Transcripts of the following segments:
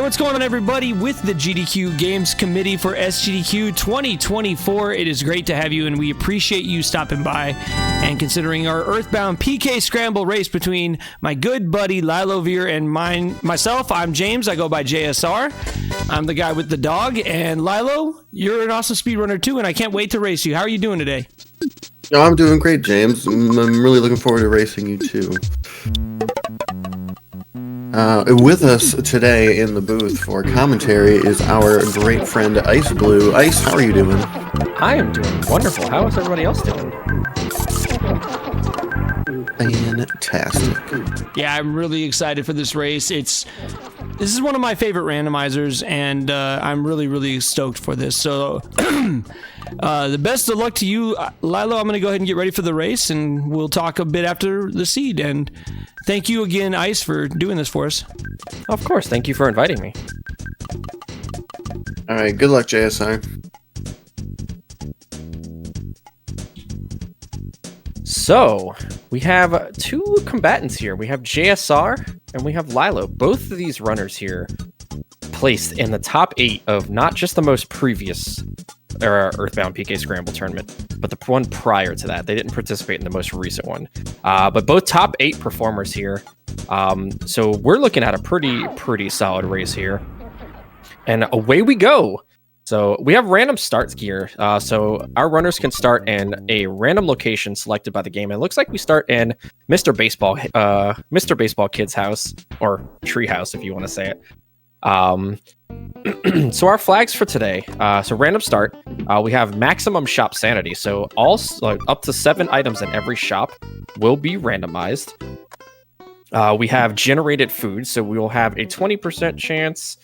what's going on, everybody? With the GDQ Games Committee for SGDQ 2024, it is great to have you, and we appreciate you stopping by and considering our EarthBound PK Scramble race between my good buddy Lylovir and myself. I'm James. I go by JSR. I'm the guy with the dog. And Lilo, you're an awesome speedrunner too, and I can't wait to race you. How are you doing today? Oh, I'm doing great, James. I'm really looking forward to racing you too. With us today in the booth for commentary is our great friend Iceblue. Ice, how are you doing? I am doing wonderful. How is everybody else doing? Fantastic. Yeah, I'm really excited for this race. This is one of my favorite randomizers, and I'm really stoked for this. So, the best of luck to you, Lilo. I'm going to go ahead and get ready for the race, and we'll talk a bit after the seed. And thank you again, Ice, for doing this for us. Of course. Thank you for inviting me. All right, good luck, JSR. So, we have two combatants here. We have JSR and we have Lilo. Both of these runners here placed in the top 8 of not just the most previous EarthBound PK Scramble Tournament, but the one prior to that. They didn't participate in the most recent one. But both top 8 performers here. So we're looking at a pretty solid race here. And away we go. So we have random starts gear. So our runners can start in a random location selected by the game. It looks like we start in Mr. Baseball Kid's house, or tree house if you want to say it. So our flags for today. So random start. We have maximum shop sanity. So all up to 7 items in every shop will be randomized. We have generated food. So we will have a 20% chance.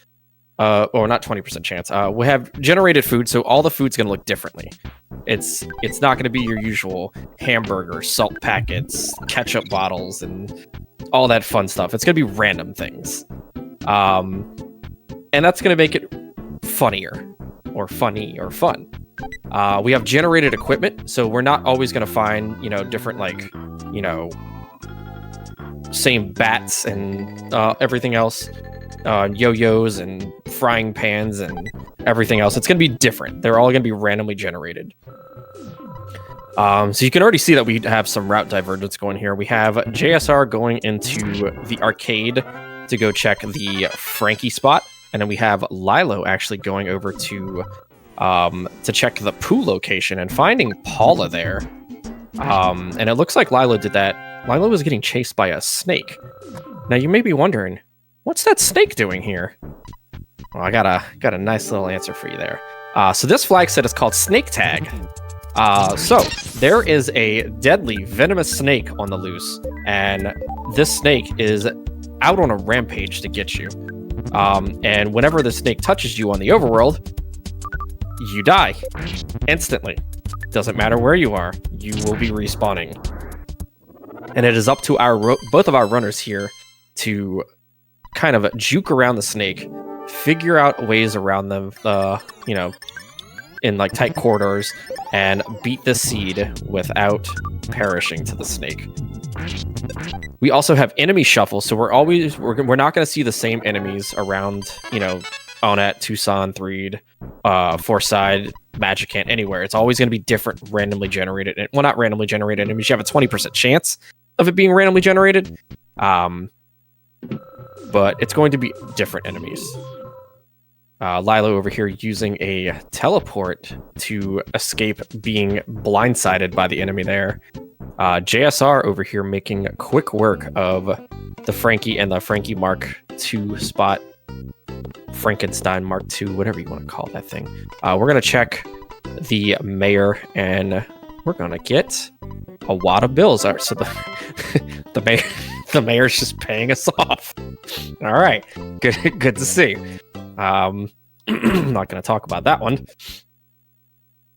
Or not 20% chance. We have generated food, so all the food's gonna look differently. It's not gonna be your usual hamburger, salt packets, ketchup bottles, and all that fun stuff. It's gonna be random things, and that's gonna make it funnier, or funny, or fun. We have generated equipment, so we're not always gonna find different same bats and everything else. Yo-yos and frying pans and everything else. It's going to be different. They're all going to be randomly generated. So you can already see that we have some route divergence going here. We have JSR going into the arcade to go check the Frankie spot, and then we have Lilo actually going over to check the pool location and finding Paula there. And it looks like Lilo did that. Lilo was getting chased by a snake. Now you may be wondering, what's that snake doing here? Well, I got a nice little answer for you there. So this flag set is called Snake Tag. So there is a deadly venomous snake on the loose, and this snake is out on a rampage to get you. And whenever the snake touches you on the overworld, you die instantly. Doesn't matter where you are, you will be respawning. And it is up to both of our runners here to kind of juke around the snake, figure out ways around them, in like tight corridors, and beat the seed without perishing to the snake. We also have enemy shuffle, so we're not going to see the same enemies around, Onet, Tucson, Threed, Forside, Magicant, anywhere. It's always going to be different, randomly generated. Well, not randomly generated enemies. You have a 20% chance of it being randomly generated. But it's going to be different enemies. Lilo over here using a teleport to escape being blindsided by the enemy there. JSR over here making quick work of the Frankie and the Frankie Mark II spot. Frankenstein Mark II, whatever you want to call that thing. We're going to check the mayor, and we're going to get a wad of bills. So the mayor's just paying us off. All right, good to see. I'm not going to talk about that one.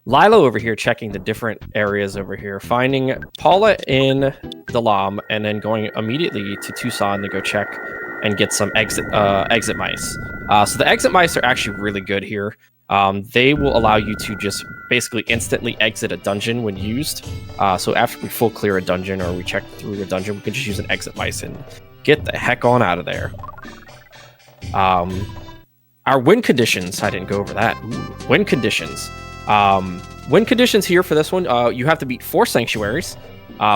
Lilo over here checking the different areas over here, finding Paula in the LOM, and then going immediately to Tucson to go check and get some exit mice. So the exit mice are actually really good here. They will allow you to just basically instantly exit a dungeon when used. So after we full clear a dungeon or we check through a dungeon, we can just use an exit mice and get the heck on out of there. Our win conditions, I didn't go over that. Ooh, win conditions. Win conditions here for this one, you have to beat 4 sanctuaries.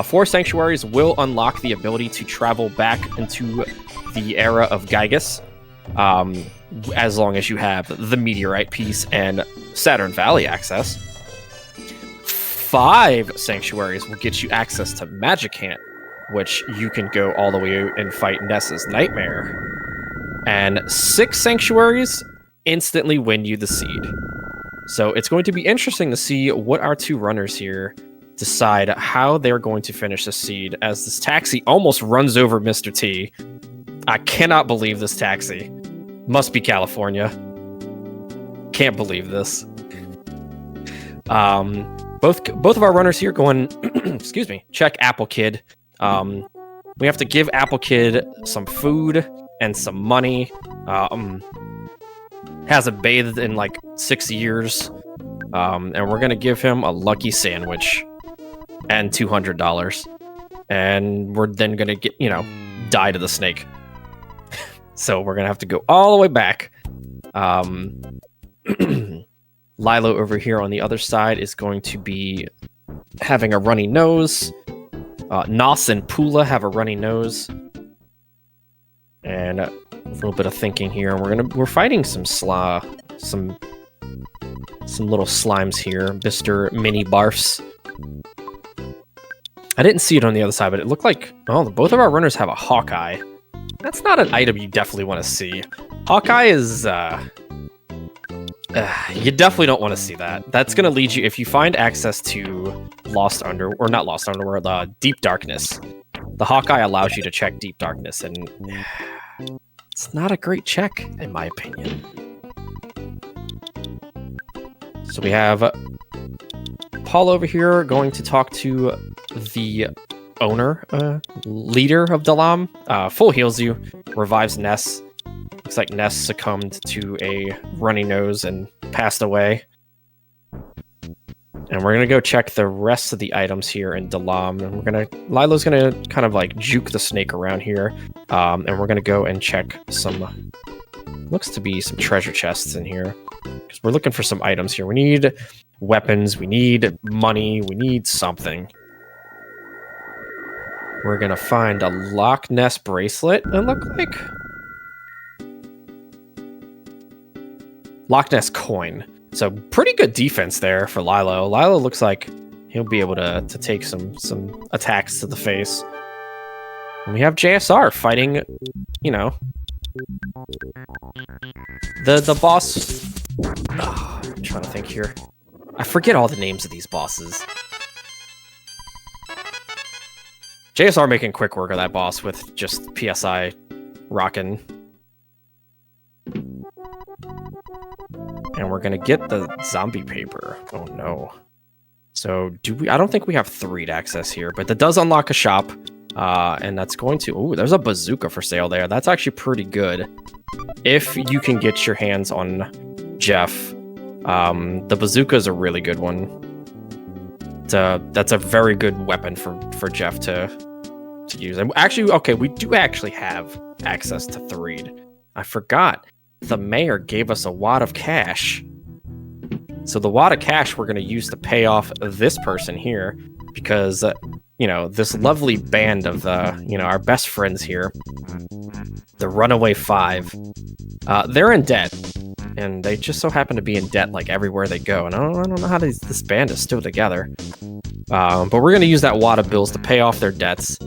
4 sanctuaries will unlock the ability to travel back into the era of Gygus, as long as you have the meteorite piece and Saturn Valley access. 5 sanctuaries will get you access to Magicant, which you can go all the way and fight Ness's Nightmare. And 6 sanctuaries instantly win you the seed. So it's going to be interesting to see what our 2 runners here decide how they're going to finish the seed, as this taxi almost runs over Mr. T. I cannot believe this taxi. Must be California. Can't believe this. Both of our runners here going, excuse me, check Apple Kid. We have to give Apple Kid some food and some money. Hasn't bathed in like 6 years. And we're gonna give him a lucky sandwich and $200. And we're then gonna get, die to the snake. So we're gonna have to go all the way back. Lilo over here on the other side is going to be having a runny nose. Nos and Pula have a runny nose. And a little bit of thinking here. We're fighting some little slimes here. Mr. Mini Barfs. I didn't see it on the other side, but it looked like, both of our runners have a Hawkeye. That's not an item you definitely want to see. Hawkeye is, you definitely don't want to see that. That's going to lead you, if you find access to Deep Darkness. The Hawkeye allows you to check Deep Darkness, and it's not a great check, in my opinion. So we have Paul over here going to talk to the owner, leader of Dalam. Full heals you, revives Ness. Looks like Ness succumbed to a runny nose and passed away. And we're gonna go check the rest of the items here in Dalam, and Lilo's gonna kind of like juke the snake around here, and we're gonna go and check some, looks to be some treasure chests in here, because we're looking for some items here. We need weapons, we need money, we need something. We're gonna find a Loch Ness bracelet, it looked like. Loch Ness coin. So pretty good defense there for Lilo. Lilo looks like he'll be able to take some attacks to the face. And we have JSR fighting, the boss. I'm trying to think here. I forget all the names of these bosses. JSR making quick work of that boss with just PSI rocking. And we're gonna get the zombie paper. Oh no. So I don't think we have 3 to access here, but that does unlock a shop. And that's going to, ooh, there's a bazooka for sale there. That's actually pretty good. If you can get your hands on Jeff, the bazooka is a really good one. That's a very good weapon for Jeff to use. And actually, okay, we do actually have access to Threed. I forgot. The mayor gave us a wad of cash. So the wad of cash we're going to use to pay off this person here, because, this lovely band of, our best friends here, the Runaway 5, they're in debt. And they just so happen to be in debt like everywhere they go. And I don't know how this band is still together. But we're going to use that wad of bills to pay off their debts.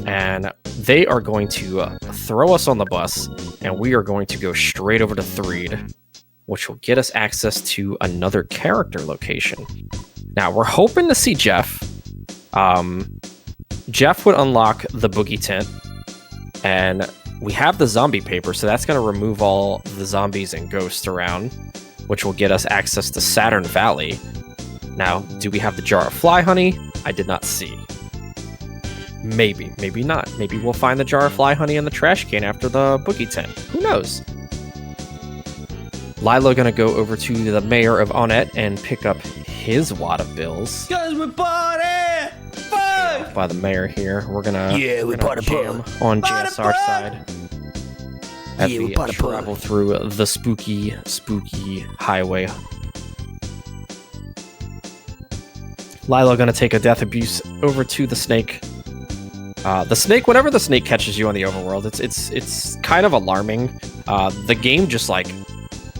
And they are going to throw us on the bus, and we are going to go straight over to Threed, which will get us access to another character location. Now, we're hoping to see Jeff. Jeff would unlock the boogie tent, and we have the zombie paper, so that's going to remove all the zombies and ghosts around, which will get us access to Saturn Valley. Now, do we have the jar of fly honey? I did not see. Maybe, maybe not. Maybe we'll find the jar of fly honey in the trash can after the boogie tent. Who knows? Lilo gonna go over to the mayor of Onnet and pick up his wad of bills. Guys, we party! By the mayor here. We're gonna party jam on JSR side. as we travel through the spooky highway. Lilo gonna take a death abuse over to the snake. The snake, whenever the snake catches you on the overworld, it's kind of alarming. The game just like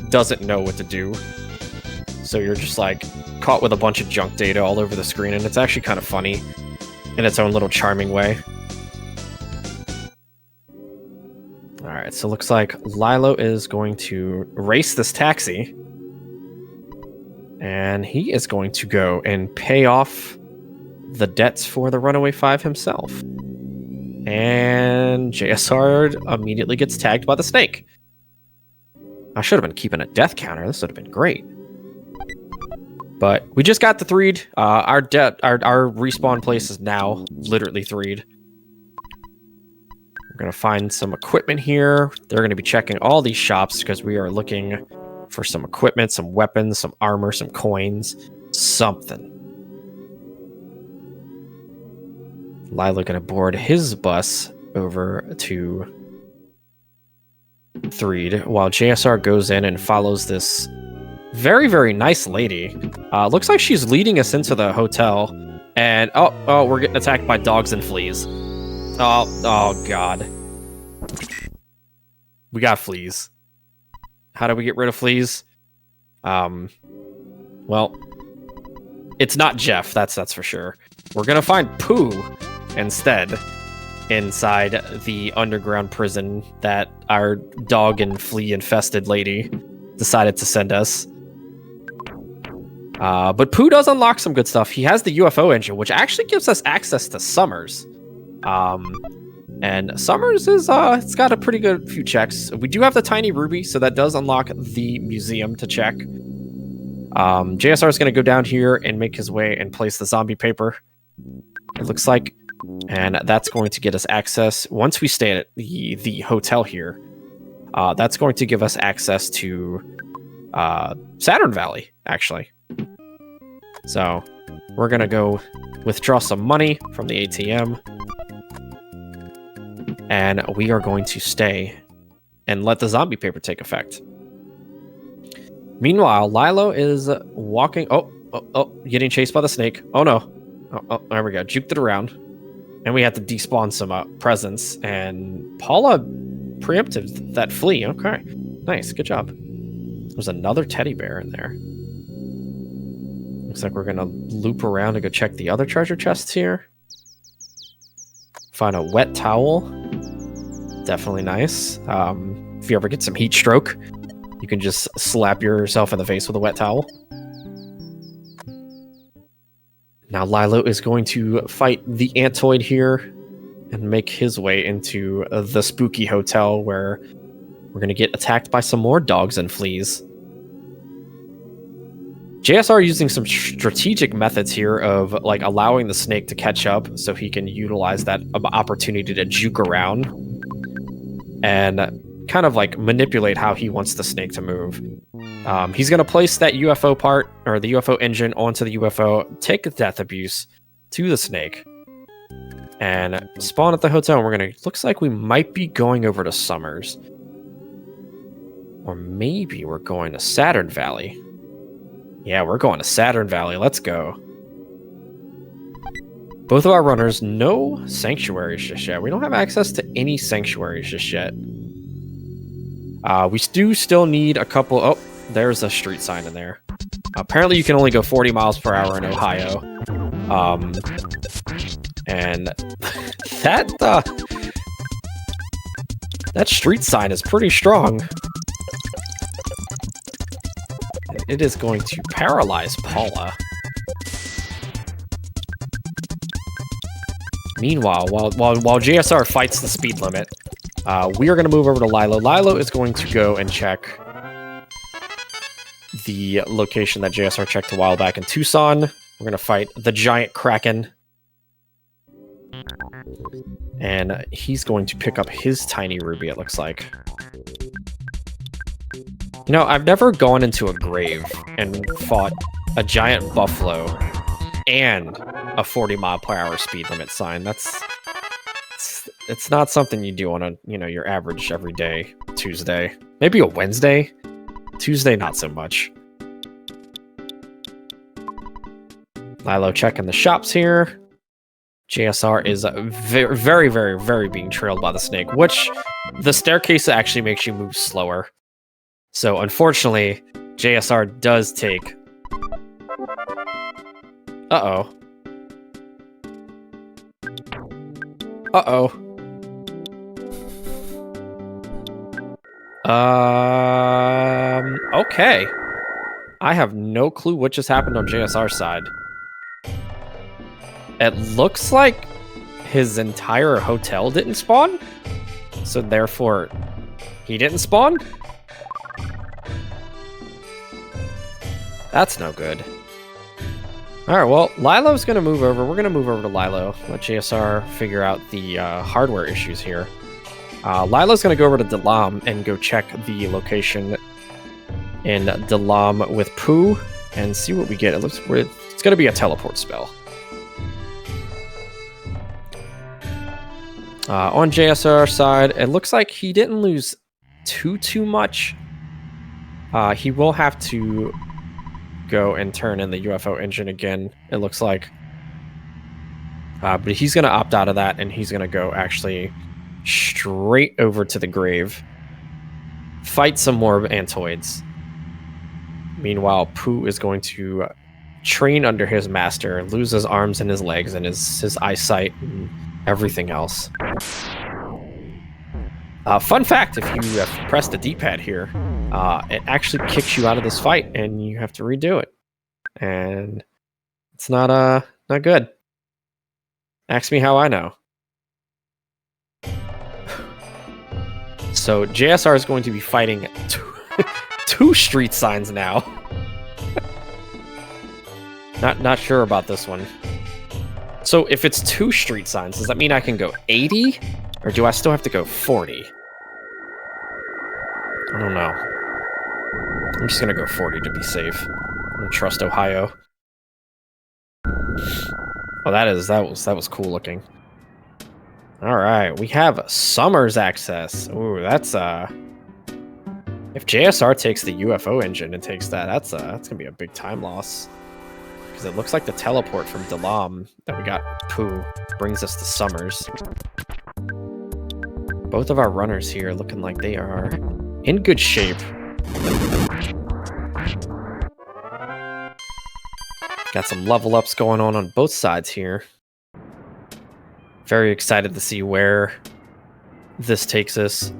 doesn't know what to do, so you're just like caught with a bunch of junk data all over the screen, and it's actually kind of funny in its own little charming way. All right, so looks like Lilo is going to race this taxi, and he is going to go and pay off the debts for the Runaway 5 himself. And JSR immediately gets tagged by the snake. I should have been keeping a death counter. This would have been great. But we just got the 3'd. Our respawn place is now literally 3'd. We're going to find some equipment here. They're going to be checking all these shops because we are looking for some equipment, some weapons, some armor, some coins, something. Lilo going to board his bus over to 3'd while JSR goes in and follows this very, very nice lady. Looks like she's leading us into the hotel. And, oh, we're getting attacked by dogs and fleas. Oh, God. We got fleas. How do we get rid of fleas? Well, it's not Jeff, that's for sure. We're gonna find Pooh instead inside the underground prison that our dog and flea infested lady decided to send us. But Pooh does unlock some good stuff. He has the UFO engine, which actually gives us access to Summers. And Summers is, it's got a pretty good few checks. We do have the tiny ruby, so that does unlock the museum to check. JSR is going to go down here and make his way and place the zombie paper, it looks like. And that's going to get us access, once we stay at the hotel here, that's going to give us access to Saturn Valley, actually. So we're going to go withdraw some money from the ATM. And we are going to stay and let the zombie paper take effect. Meanwhile, Lilo is walking... Oh, getting chased by the snake. Oh, no. Oh, there we go. Juked it around. And we had to despawn some presents. And Paula preempted that flea. Okay. Nice. Good job. There's another teddy bear in there. Looks like we're going to loop around and go check the other treasure chests here. Find a wet towel. Definitely nice. If you ever get some heat stroke, you can just slap yourself in the face with a wet towel. Now Lilo is going to fight the Antoid here and make his way into the spooky hotel where we're going to get attacked by some more dogs and fleas. JSR using some strategic methods here of like allowing the snake to catch up so he can utilize that opportunity to juke around and kind of like manipulate how he wants the snake to move. He's going to place that UFO part or the UFO engine onto the UFO, take a death abuse to the snake, and spawn at the hotel. And we're going to, looks like we might be going over to Summers, or maybe we're going to Saturn Valley. Yeah, we're going to Saturn Valley. Let's go. Both of our runners, no sanctuaries just yet. We don't have access to any sanctuaries just yet. We do still need a couple... Oh, there's a street sign in there. Apparently you can only go 40 miles per hour in Ohio. And that street sign is pretty strong. It is going to paralyze Paula. Meanwhile, while JSR fights the speed limit, we are going to move over to Lilo. Lilo is going to go and check the location that JSR checked a while back in Tucson. We're going to fight the giant Kraken. And he's going to pick up his tiny ruby, it looks like. You know, I've never gone into a grave and fought a giant buffalo and a 40 mile per hour speed limit sign. it's not something you do on a, your average everyday Tuesday. Maybe a Wednesday. Tuesday, not so much. Lilo checking the shops here. JSR is very, very, very, very being trailed by the snake, which the staircase actually makes you move slower. So unfortunately, JSR does take... Uh-oh. Uh-oh. Okay. I have no clue what just happened on JSR's side. It looks like his entire hotel didn't spawn, so therefore he didn't spawn? That's no good. Alright, well, Lilo's gonna move over. We're gonna move over to Lilo. Let JSR figure out the hardware issues here. Lilo's gonna go over to Dalam and go check the location in Dalam with Pooh and see what we get. It looks weird. It's gonna be a teleport spell. On JSR's side, it looks like he didn't lose too much. He will have to go and turn in the UFO engine again, it looks like. But he's going to opt out of that, and he's going to go actually straight over to the grave. Fight some more Antoids. Meanwhile, Pooh is going to train under his master, lose his arms and his legs and his eyesight and everything else. Fun fact, if you press the D-pad here, it actually kicks you out of this fight and you have to redo it. And it's not good. Ask me how I know. So JSR is going to be fighting two street signs now. Not sure about this one. So if it's 2 street signs, does that mean I can go 80? Or do I still have to go 40? I don't know. I'm just gonna go 40 to be safe. I don't trust Ohio. Oh, that was cool looking. Alright, we have Summer's access. Ooh, that's if JSR takes the UFO engine and takes that's gonna be a big time loss. Because it looks like the teleport from Dalam that we got Pooh brings us to Summers. Both of our runners here looking like they are in good shape. Got some level ups going on both sides here. Very excited to see where this takes us.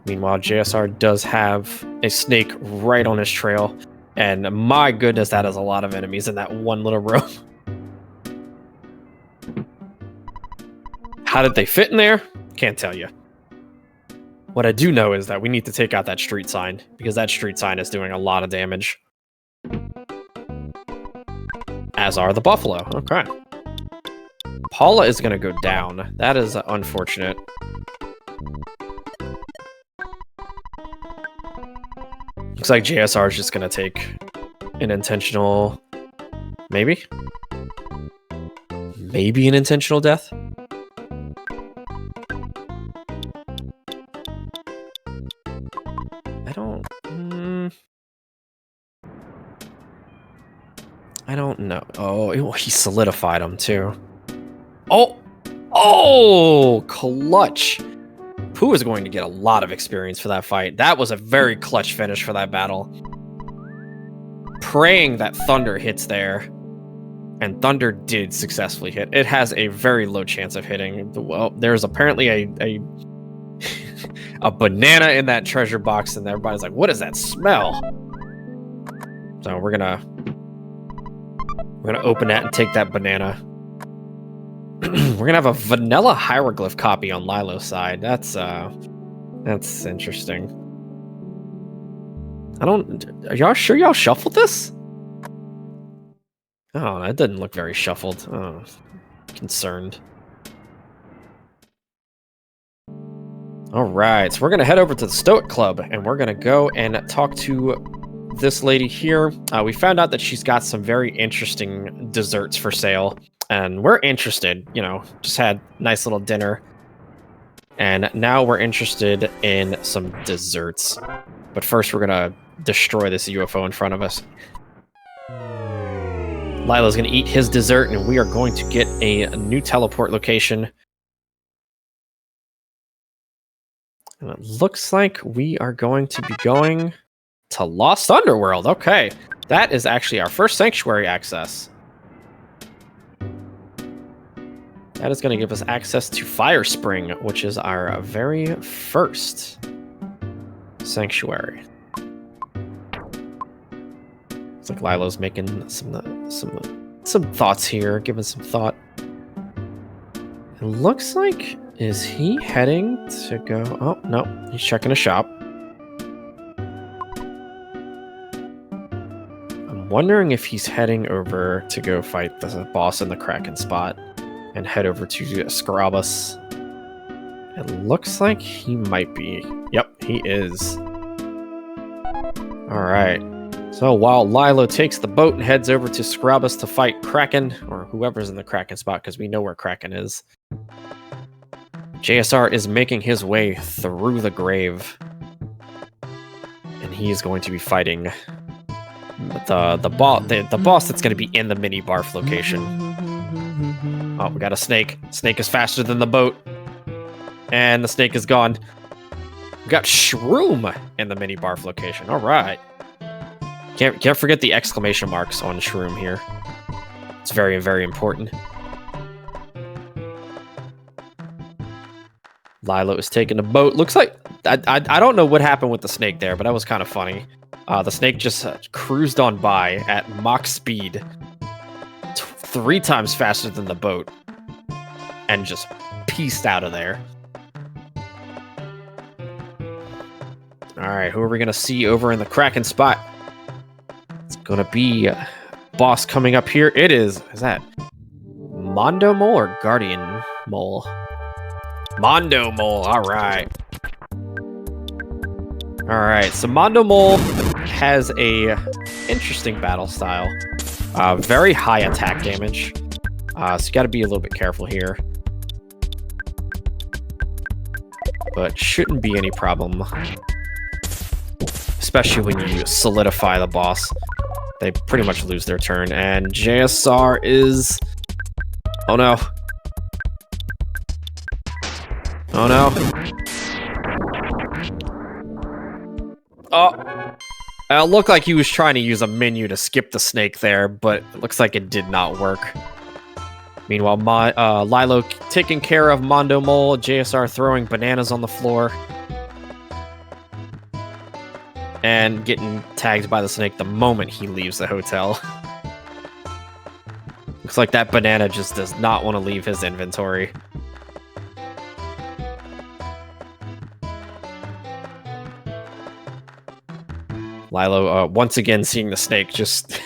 Meanwhile, JSR does have a snake right on his trail. And my goodness, that is a lot of enemies in that one little row. How did they fit in there? Can't tell you. What I do know is that we need to take out that street sign, because that street sign is doing a lot of damage. As are the buffalo. Okay. Paula is going to go down. That is unfortunate. Looks like JSR is just going to take an intentional... Maybe an intentional death? I don't know. Oh, he solidified him too. Oh, clutch. Pooh is going to get a lot of experience for that fight. That was a very clutch finish for that battle. Praying that Thunder hits there. And Thunder did successfully hit. It has a very low chance of hitting. Well, there's apparently a banana in that treasure box, and everybody's like, what is that smell? So we're gonna open that and take that banana. We're gonna have a vanilla hieroglyph copy on Lilo's side. That's interesting. Are y'all sure y'all shuffled this? Oh, that didn't look very shuffled. Oh, concerned. All right, so we're gonna head over to the Stoic Club, and we're gonna go and talk to this lady here. We found out that she's got some very interesting desserts for sale. and we're interested. You know, just had a nice little dinner, and now we're interested in some desserts. But first, we're gonna destroy this UFO in front of us. Lilo's gonna eat his dessert, and we are going to get a new teleport location. And it looks like we are going to be going to Lost Underworld. Okay, that is actually our first sanctuary access. That is going to give us access to Fire Spring, which is our very first sanctuary. Looks like Lilo's making some thoughts here, giving some thought. It looks like, is he heading to go? Oh no, he's checking a shop. I'm wondering if he's heading over to go fight the boss in the Kraken spot and head over to Scrabus. It looks like he might be. Yep, he is. Alright. So while Lilo takes the boat and heads over to Scrabus to fight Kraken, or whoever's in the Kraken spot, because we know where Kraken is, JSR is making his way through the grave. And he is going to be fighting the boss that's going to be in the mini barf location. Oh, we got a snake. Snake is faster than the boat. And the snake is gone. We got Shroom in the mini barf location. All right. Can't forget the exclamation marks on Shroom here. It's very, very important. Lilo is taking the boat. Looks like... I don't know what happened with the snake there, but that was kind of funny. The snake just cruised on by at Mach speed. 3 times faster than the boat. And just pieced out of there. Alright, who are we going to see over in the Kraken spot? It's going to be boss coming up here. It is that Mondo Mole or Guardian Mole? Mondo Mole, alright. Alright, so Mondo Mole has a interesting battle style. Very high attack damage. So you gotta be a little bit careful here. But shouldn't be any problem. Especially when you solidify the boss. They pretty much lose their turn. And JSR is... Oh no. Oh no. Oh. It looked like he was trying to use a menu to skip the snake there, but it looks like it did not work. Meanwhile, Lilo taking care of Mondo Mole, JSR throwing bananas on the floor. And getting tagged by the snake the moment he leaves the hotel. Looks like that banana just does not want to leave his inventory. Lilo, once again, seeing the snake just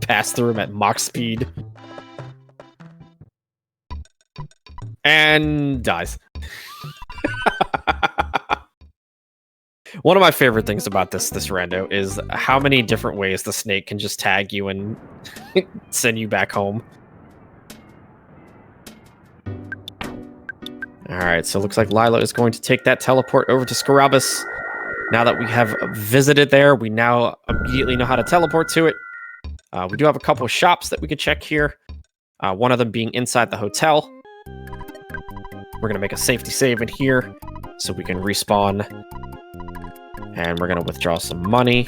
pass through him at Mach speed. And dies. One of my favorite things about this rando is how many different ways the snake can just tag you and send you back home. Alright, so it looks like Lilo is going to take that teleport over to Scrabus. Now that we have visited there, we now immediately know how to teleport to it. We do have a couple of shops that we could check here. One of them being inside the hotel. We're going to make a safety save in here so we can respawn. And we're going to withdraw some money.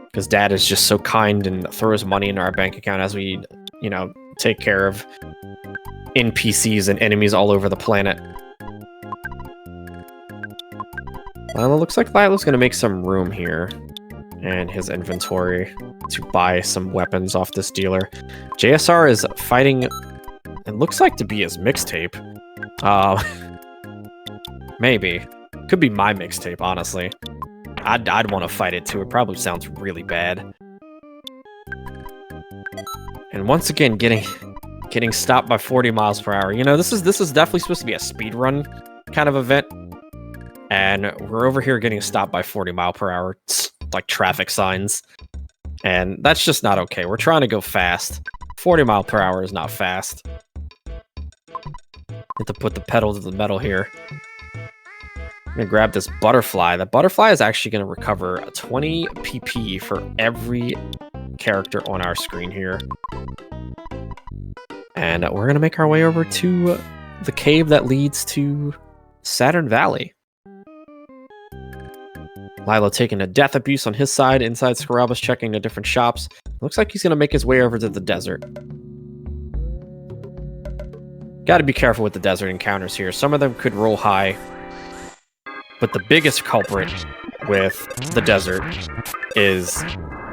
Because Dad is just so kind and throws money into our bank account as we, you know, take care of NPCs and enemies all over the planet. Well, it looks like Lilo's going to make some room here in his inventory to buy some weapons off this dealer. JSR is fighting, it looks like to be his mixtape. Maybe. Could be my mixtape, honestly. I'd want to fight it too. It probably sounds really bad. And once again, getting stopped by 40 miles per hour. You know, this is definitely supposed to be a speed run kind of event. And we're over here getting stopped by 40 mile per hour, like traffic signs. And that's just not okay. We're trying to go fast. 40 mile per hour is not fast. Have to put the pedal to the metal here. I'm gonna grab this butterfly. The butterfly is actually gonna recover 20 PP for every character on our screen here. And we're gonna make our way over to the cave that leads to Saturn Valley. Lilo taking a death abuse on his side. Inside, Scaraba's checking the different shops. Looks like he's gonna make his way over to the desert. Gotta be careful with the desert encounters here. Some of them could roll high. But the biggest culprit with the desert is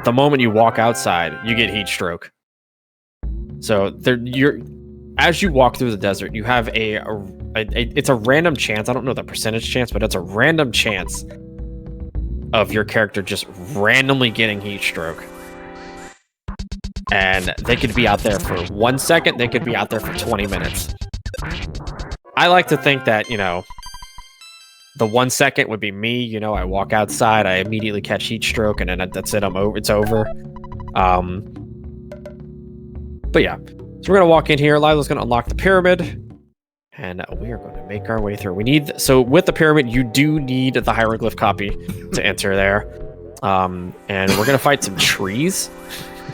the moment you walk outside, you get heat stroke. So as you walk through the desert, you have it's a random chance. I don't know the percentage chance, but it's a random chance of your character just randomly getting heat stroke. And they could be out there for 1 second, they could be out there for 20 minutes. I like to think that, the 1 second would be me. I walk outside, I immediately catch heat stroke, and then that's it. It's over. But yeah, so we're gonna walk in here. Lilo's gonna unlock the pyramid, and we are going to make our way through. So with the pyramid, you do need the hieroglyph copy to enter there. And we're gonna fight some trees.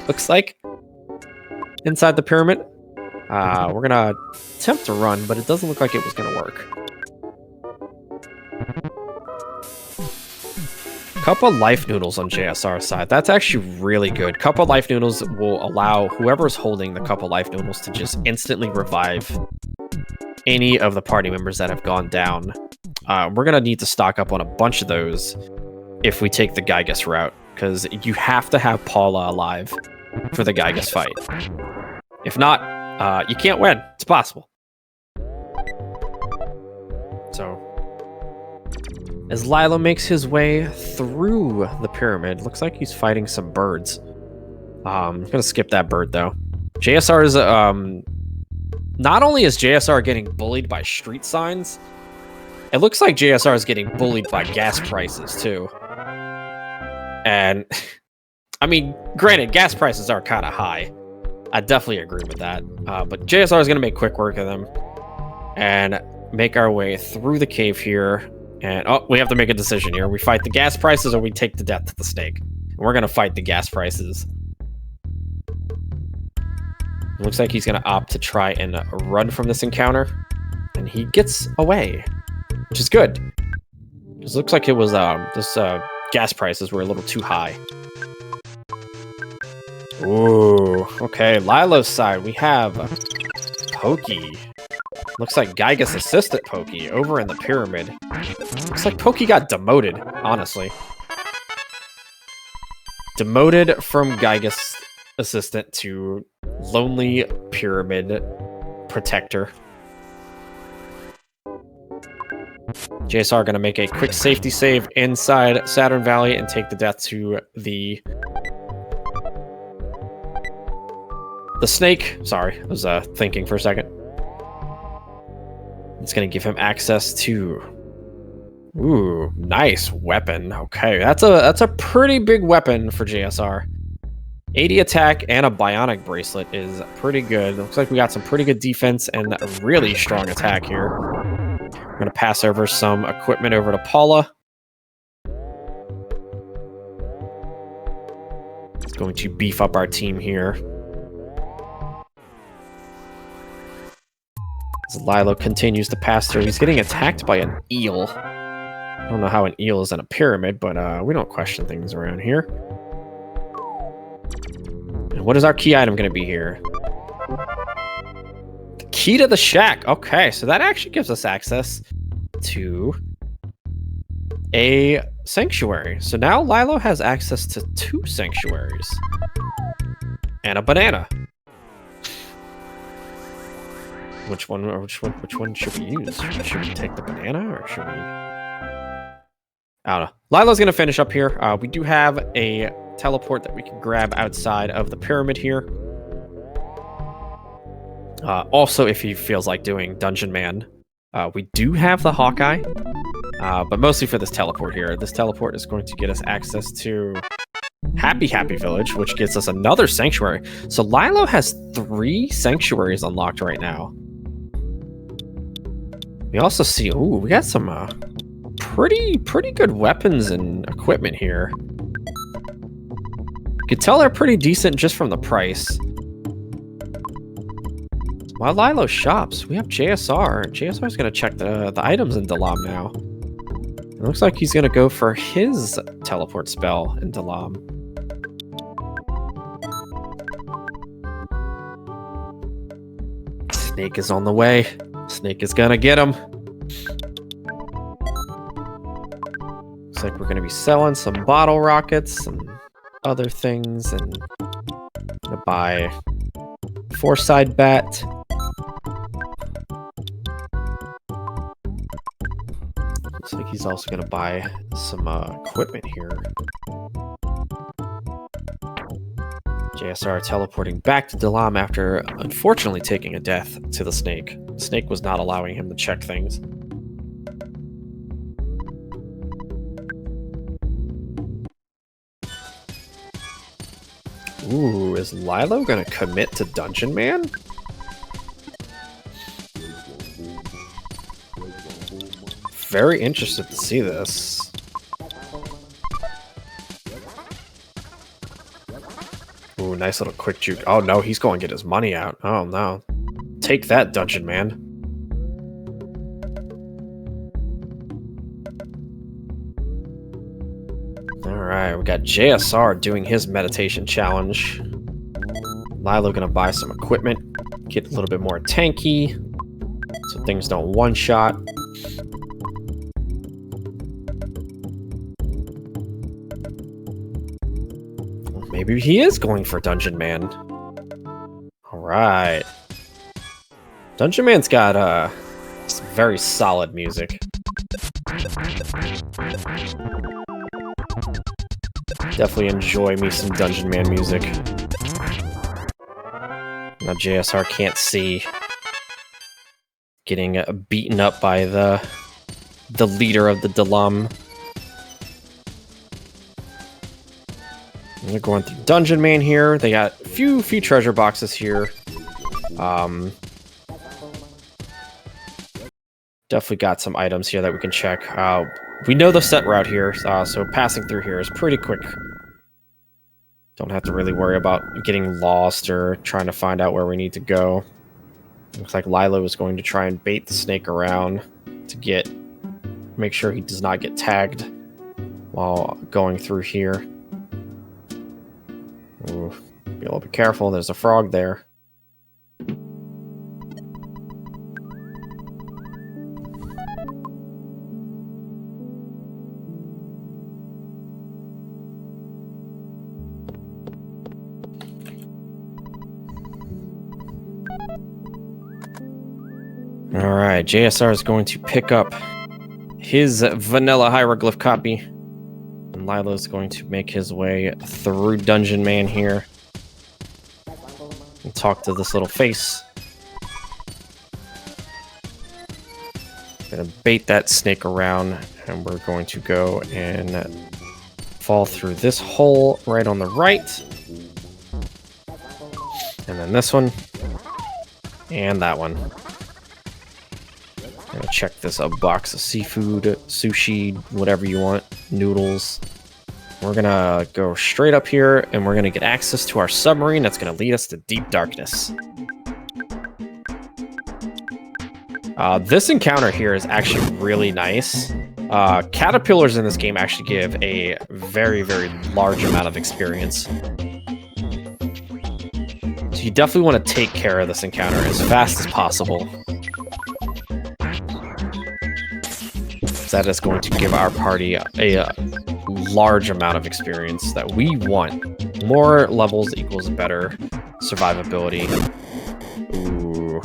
Looks like inside the pyramid. We're gonna attempt to run, but it doesn't look like it was gonna work. Couple life noodles on JSR's side. That's actually really good. Couple life noodles will allow whoever's holding the couple life noodles to just instantly revive any of the party members that have gone down. We're gonna need to stock up on a bunch of those if we take the Gygus route, because you have to have Paula alive for the Gygus fight. If not, you can't win. It's possible. So, as Lilo makes his way through the pyramid, looks like he's fighting some birds. I'm gonna skip that bird though. JSR's not only is JSR getting bullied by street signs, it looks like JSR is getting bullied by gas prices too. And I mean, granted, gas prices are kind of high. I definitely agree with that. But JSR is gonna make quick work of them and make our way through the cave here. And we have to make a decision here. We fight the gas prices or we take the death to the stake. And we're gonna fight the gas prices. It looks like he's gonna opt to try and run from this encounter, and he gets away, which is good. It looks like it was gas prices were a little too high. Ooh, okay. Lilo's side, we have Pokey. Looks like Gygus assistant Pokey over in the pyramid. Looks like Pokey got demoted, honestly. Demoted from Gygus assistant to lonely pyramid protector. JSR gonna make a quick safety save inside Saturn Valley and take the death to the snake. Sorry, I was thinking for a second. It's gonna give him access to, ooh, nice weapon. Okay, that's a pretty big weapon for JSR. 80 attack and a bionic bracelet is pretty good. Looks like we got some pretty good defense and a really strong attack here. We're gonna pass over some equipment over to Paula. It's going to beef up our team here. As Lilo continues to pass through, he's getting attacked by an eel. I don't know how an eel is in a pyramid, but we don't question things around here. And what is our key item going to be here? The key to the shack. Okay, so that actually gives us access to a sanctuary. So now Lilo has access to 2 sanctuaries. And a banana. Which one should we use? Should we take the banana or should we? I don't know. Lilo's gonna finish up here. We do have a teleport that we can grab outside of the pyramid here. Also, if he feels like doing Dungeon Man, we do have the Hawkeye, but mostly for this teleport here. This teleport is going to get us access to Happy Village, which gets us another sanctuary. So Lilo has 3 sanctuaries unlocked right now. We also see, ooh, we got some pretty good weapons and equipment here. You could tell they're pretty decent just from the price. While Lilo shops, we have JSR. JSR is going to check the items in Dalam now. It looks like he's going to go for his teleport spell in Dalam. Snake is on the way. Snake is going to get him. Looks like we're going to be selling some bottle rockets and other things. And I'm going to buy 4-side bat. Looks like he's also going to buy some equipment here. JSR teleporting back to Dalam after unfortunately taking a death to the snake. The snake was not allowing him to check things. Ooh, is Lilo going to commit to Dungeon Man? Very interested to see this. Ooh, nice little quick juke. Oh no, he's going to get his money out. Oh no. Take that, Dungeon Man. Alright, we got JSR doing his meditation challenge. Lilo gonna buy some equipment, get a little bit more tanky, so things don't one-shot. Maybe he is going for Dungeon Man. Alright. Dungeon Man's got some very solid music. Definitely enjoy me some Dungeon Man music. Now JSR can't see getting beaten up by the leader of the Dalam. They're going through Dungeon Man here. They got a few treasure boxes here. Definitely got some items here that we can check. We know the set route here, so passing through here is pretty quick. Don't have to really worry about getting lost or trying to find out where we need to go. Looks like Lilo is going to try and bait the snake around to make sure he does not get tagged while going through here. Ooh, be a little bit careful. There's a frog there. Alright, JSR is going to pick up his vanilla hieroglyph copy. And Lilo's going to make his way through Dungeon Man here. And talk to this little face. Gonna bait that snake around, and we're going to go and fall through this hole right on the right. And then this one. And that one. I'm gonna check this box of seafood, sushi, whatever you want, noodles. We're gonna go straight up here, and we're gonna get access to our submarine that's gonna lead us to deep darkness. This encounter here is actually really nice. Caterpillars in this game actually give a very, very large amount of experience. So you definitely want to take care of this encounter as fast as possible. That is going to give our party a large amount of experience that we want. More levels equals better survivability. Ooh.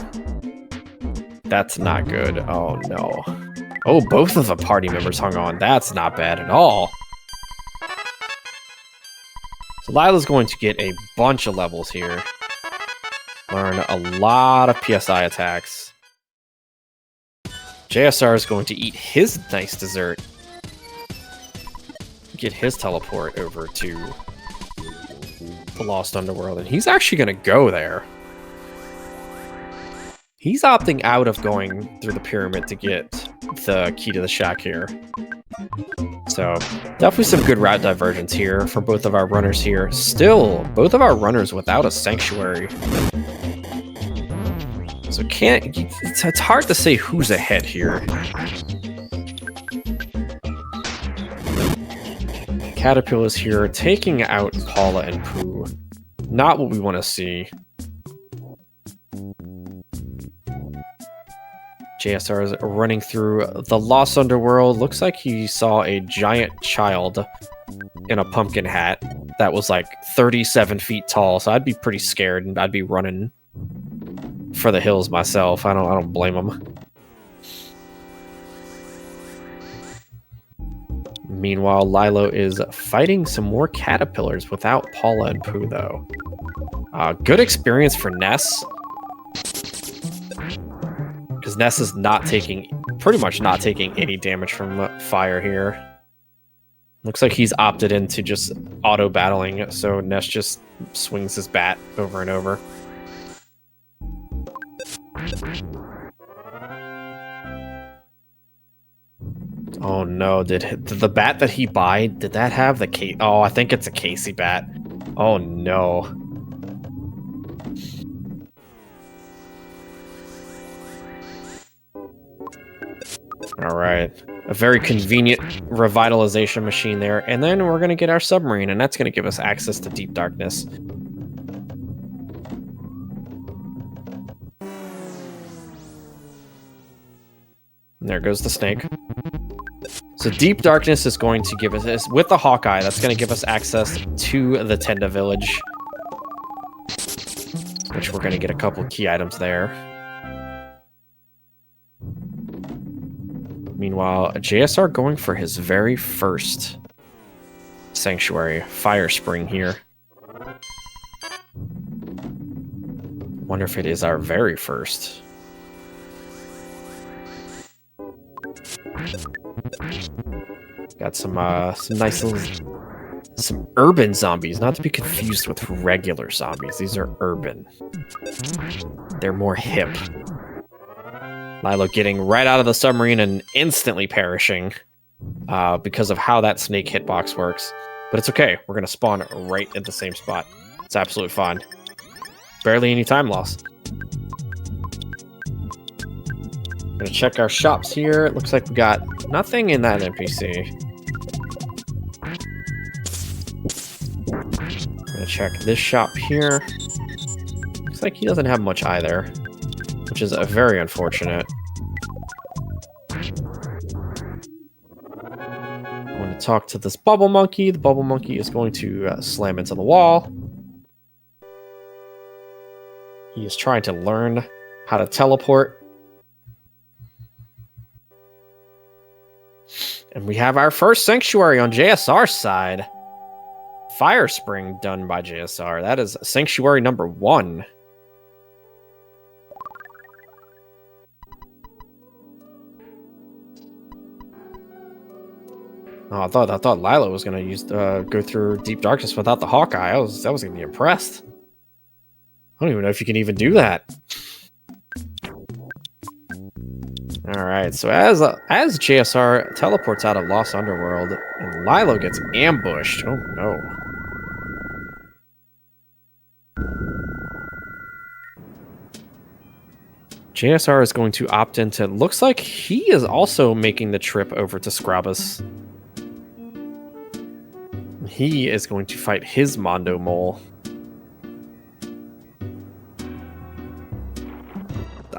That's not good. Oh, no. Oh, both of the party members hung on. That's not bad at all. So Lila's going to get a bunch of levels here. Learn a lot of PSI attacks. JSR is going to eat his nice dessert. Get his teleport over to the Lost Underworld, and he's actually going to go there. He's opting out of going through the pyramid to get the key to the shack here. So, definitely some good route divergence here for both of our runners here. Still, both of our runners without a sanctuary. So it's hard to say who's ahead here. Caterpillar's here, taking out Paula and Pooh. Not what we want to see. JSR is running through the Lost Underworld. Looks like he saw a giant child in a pumpkin hat that was like 37 feet tall. So I'd be pretty scared and I'd be running for the hills myself. I don't blame him. Meanwhile, Lilo is fighting some more caterpillars without Paula and Pooh, though. Good experience for Ness. Because Ness is pretty much not taking any damage from fire here. Looks like he's opted into just auto-battling, so Ness just swings his bat over and over. Oh no, did the bat that he buy, did that have the Casey? Oh, I think it's a Casey bat. Oh no. Alright, a very convenient revitalization machine there, and then we're going to get our submarine, and that's going to give us access to deep darkness. And there goes the snake. So deep darkness is going to give us, with the Hawkeye, that's going to give us access to the Tenda village, which we're going to get a couple key items there. Meanwhile, JSR going for his very first sanctuary, Fire Spring here. Wonder if it is our very first. Got some nice little, some urban zombies, not to be confused with regular zombies. These are urban. They're more hip. Lilo getting right out of the submarine and instantly perishing because of how that snake hitbox works. But it's okay. We're going to spawn right at the same spot. It's absolutely fine. Barely any time loss. Gonna check our shops here. It looks like we got nothing in that NPC. Gonna check this shop here. Looks like he doesn't have much either, which is very unfortunate. I want to talk to this bubble monkey. The bubble monkey is going to slam into the wall. He is trying to learn how to teleport. And we have our first sanctuary on JSR's side. Fire Spring done by JSR. That is sanctuary number 1. Oh, I thought Lilo was gonna go through deep darkness without the Hawkeye. I was gonna be impressed. I don't even know if you can even do that. Alright, so as JSR teleports out of Lost Underworld, and Lilo gets ambushed. Oh no. JSR is going to opt into, looks like he is also making the trip over to Scrabus. He is going to fight his Mondo Mole.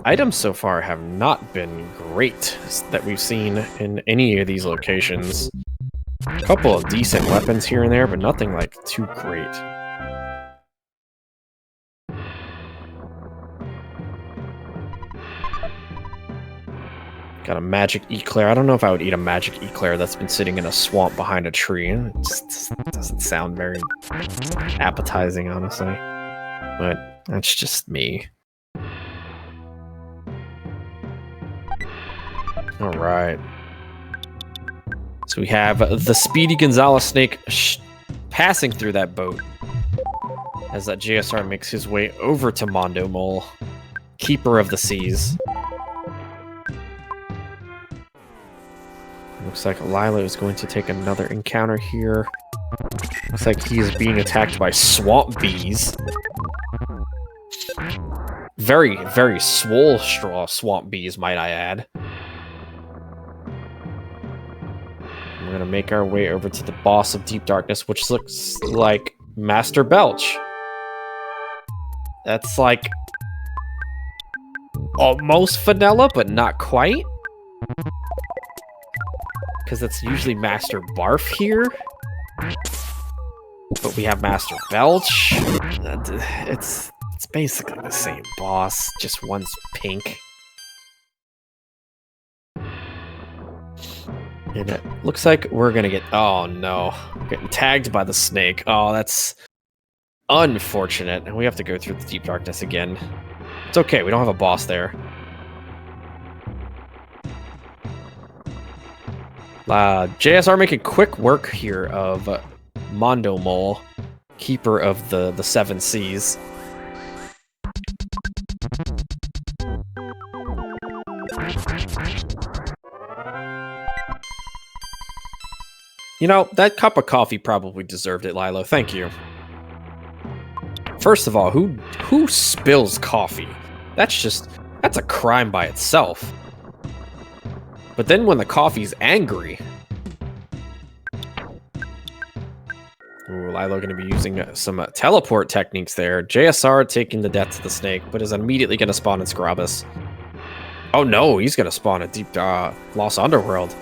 Items so far have not been great that we've seen in any of these locations. A couple of decent weapons here and there, but nothing like too great. Got a magic eclair. I don't know if I would eat a magic eclair that's been sitting in a swamp behind a tree. It just doesn't sound very appetizing, honestly. But that's just me. All right. So we have the Speedy Gonzalez snake passing through that boat. as that JSR makes his way over to Mondo Mole, Keeper of the Seas. Looks like Lilo is going to take another encounter here. Looks like he is being attacked by swamp bees. Very, very swole straw swamp bees, might I add. We're gonna make our way over to the boss of Deep Darkness, which looks like Master Belch. That's like almost vanilla, but not quite. Because that's usually Master Barf here. But we have Master Belch. It's basically the same boss, just one's pink. And it looks like we're gonna get... Oh no. We're getting tagged by the snake. Oh, that's unfortunate. And we have to go through the Deep Darkness again. It's okay, we don't have a boss there. JSR making quick work here of Mondo Mole, Keeper of the Seven Seas. You know, that cup of coffee probably deserved it, Lilo. Thank you. First of all, who spills coffee? That's a crime by itself. But then when the coffee's angry... Ooh, Lilo going to be using some teleport techniques there. JSR taking the death to the snake, but is immediately going to spawn in Scrabus. Oh no, he's going to spawn a Deep Lost Underworld.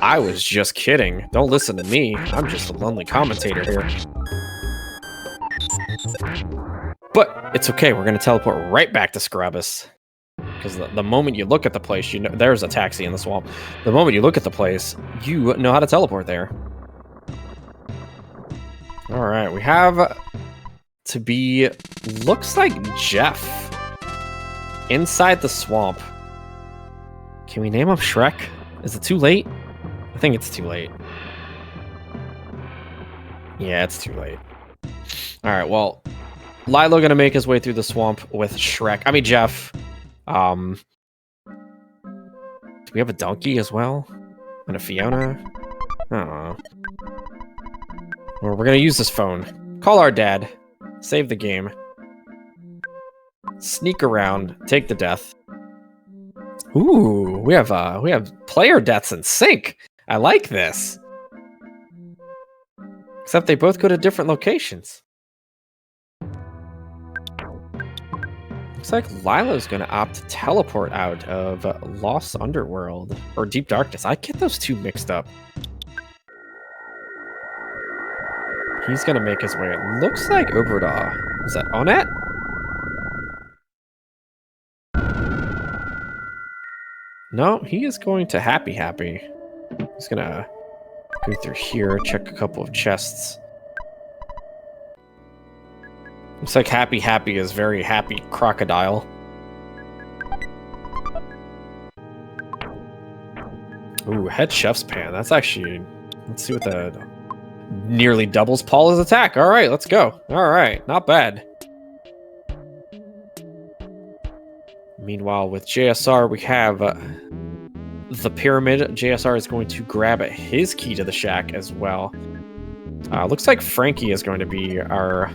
I was just kidding. Don't listen to me. I'm just a lonely commentator here. But it's okay, we're going to teleport right back to Scrabus. Because the moment you look at the place, you know there's a taxi in the swamp. The moment you look at the place, you know how to teleport there. All right, we have to be, looks like Jeff inside the swamp. Can we name him Shrek? Is it too late? I think it's too late. Yeah, it's too late. All right, well, Lilo gonna make his way through the swamp with Jeff. Do we have a donkey as well? And a Fiona? I don't know. Well, we're gonna use this phone. Call our dad. Save the game. Sneak around. Take the death. Ooh, we have player deaths in sync. I like this. Except they both go to different locations. Looks like Lilo's going to opt to teleport out of Lost Underworld, or Deep Darkness. I get those two mixed up. He's going to make his way, it looks like, over to... Is that Onet? No, he is going to Happy Happy. He's going to go through here, check a couple of chests. Looks like Happy Happy is very happy crocodile. Ooh, head chef's pan. That's actually... Let's see what the... Nearly doubles Paula's attack. All right, let's go. All right, not bad. Meanwhile, with JSR, we have the pyramid. JSR is going to grab his key to the shack as well. Looks like Frankie is going to be our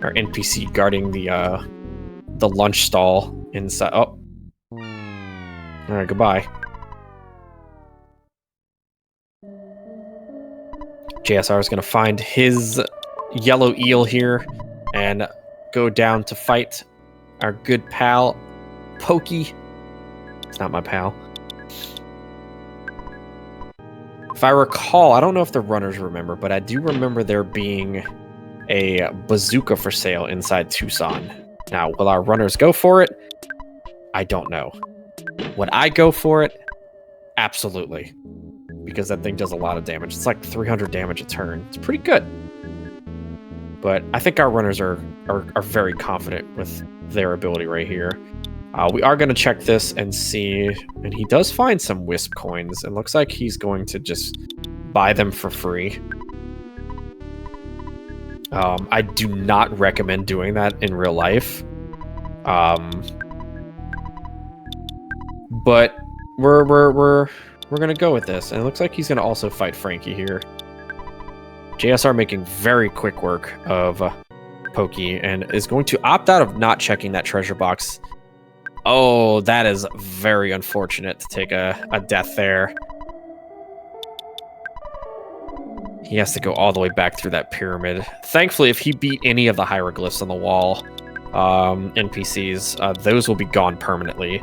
NPC guarding the lunch stall inside. Oh. All right, goodbye. JSR is going to find his yellow eel here and go down to fight our good pal, Pokey. It's not my pal. If I recall, I don't know if the runners remember, but I do remember there being a bazooka for sale inside Tucson. Now, will our runners go for it? I don't know. Would I go for it? Absolutely. Because that thing does a lot of damage. It's like 300 damage a turn. It's pretty good. But I think our runners are very confident with their ability right here. We are going to check this and see. And he does find some Wisp coins. It looks like he's going to just buy them for free. I do not recommend doing that in real life. But we're gonna go with this, and it looks like he's gonna also fight Frankie here. JSR making very quick work of Pokey, and is going to opt out of not checking that treasure box. Oh, that is very unfortunate to take a death there. He has to go all the way back through that pyramid. Thankfully, if he beat any of the hieroglyphs on the wall, NPCs, those will be gone permanently.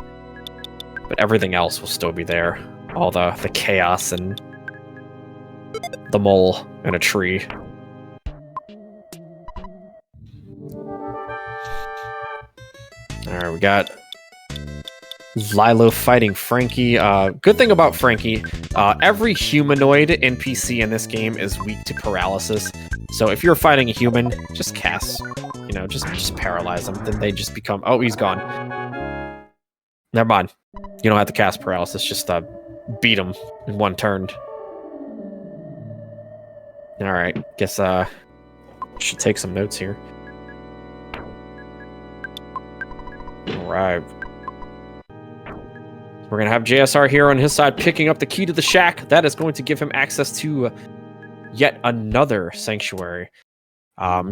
But everything else will still be there. All the chaos and the mole and a tree. Alright, we got Lilo fighting Frankie. Good thing about Frankie, every humanoid NPC in this game is weak to paralysis. So if you're fighting a human, just cast, just paralyze them. Then they just become, oh, he's gone. Never mind. You don't have to cast paralysis, just beat him in one turn. Alright, guess should take some notes here. Alright. We're going to have JSR here on his side picking up the key to the shack. That is going to give him access to yet another sanctuary.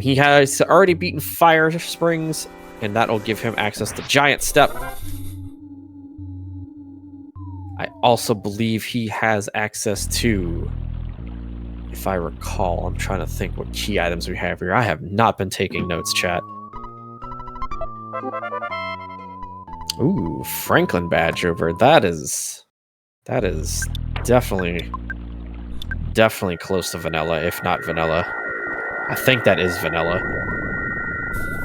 He has already beaten Fire Springs, and that will give him access to Giant Step. I also believe he has access to, if I recall, I'm trying to think what key items we have here. I have not been taking notes, chat. Ooh, Franklin badge over. That is definitely close to vanilla, if not vanilla. I think that is vanilla.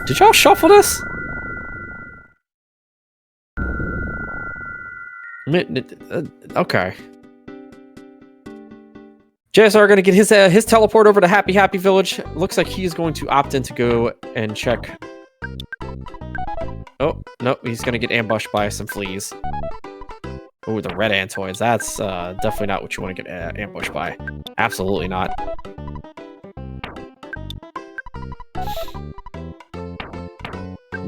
Did y'all shuffle this? Okay. JSR gonna get his teleport over to Happy Village. Looks like he's going to opt in to go and check. Oh, no, he's gonna get ambushed by some fleas. Oh, the red antoids. That's definitely not what you want to get ambushed by. Absolutely not.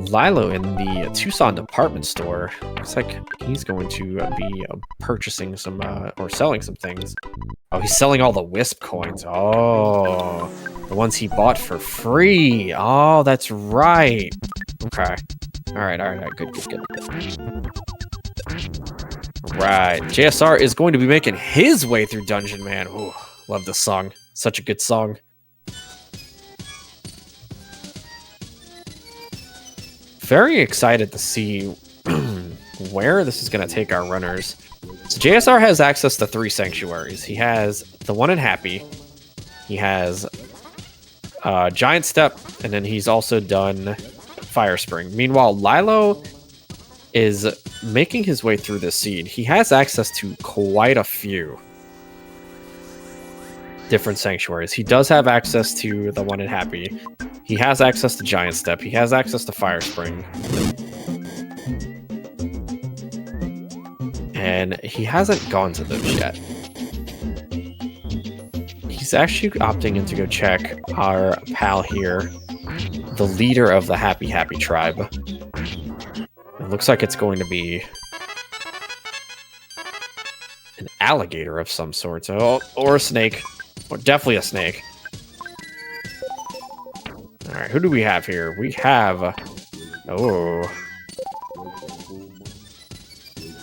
Lilo in the Tucson department store. Looks like he's going to be purchasing some, or selling some things. Oh, he's selling all the Wisp coins. Oh, the ones he bought for free. Oh, that's right. Okay. All right. Good. Right. JSR is going to be making his way through Dungeon Man. Ooh, love this song. Such a good song. Very excited to see where this is going to take our runners. So JSR has access to 3 sanctuaries. He has the one in Happy. He has Giant Step, and then he's also done Fire Spring. Meanwhile, Lilo is making his way through this seed. He has access to quite a few different sanctuaries. He does have access to the one in Happy. He has access to Giant Step. He has access to Fire Spring. And he hasn't gone to those yet. He's actually opting in to go check our pal here, the leader of the Happy tribe. It looks like it's going to be an alligator of some sort, or a snake. Or definitely a snake. Alright, who do we have here? We have... Oh.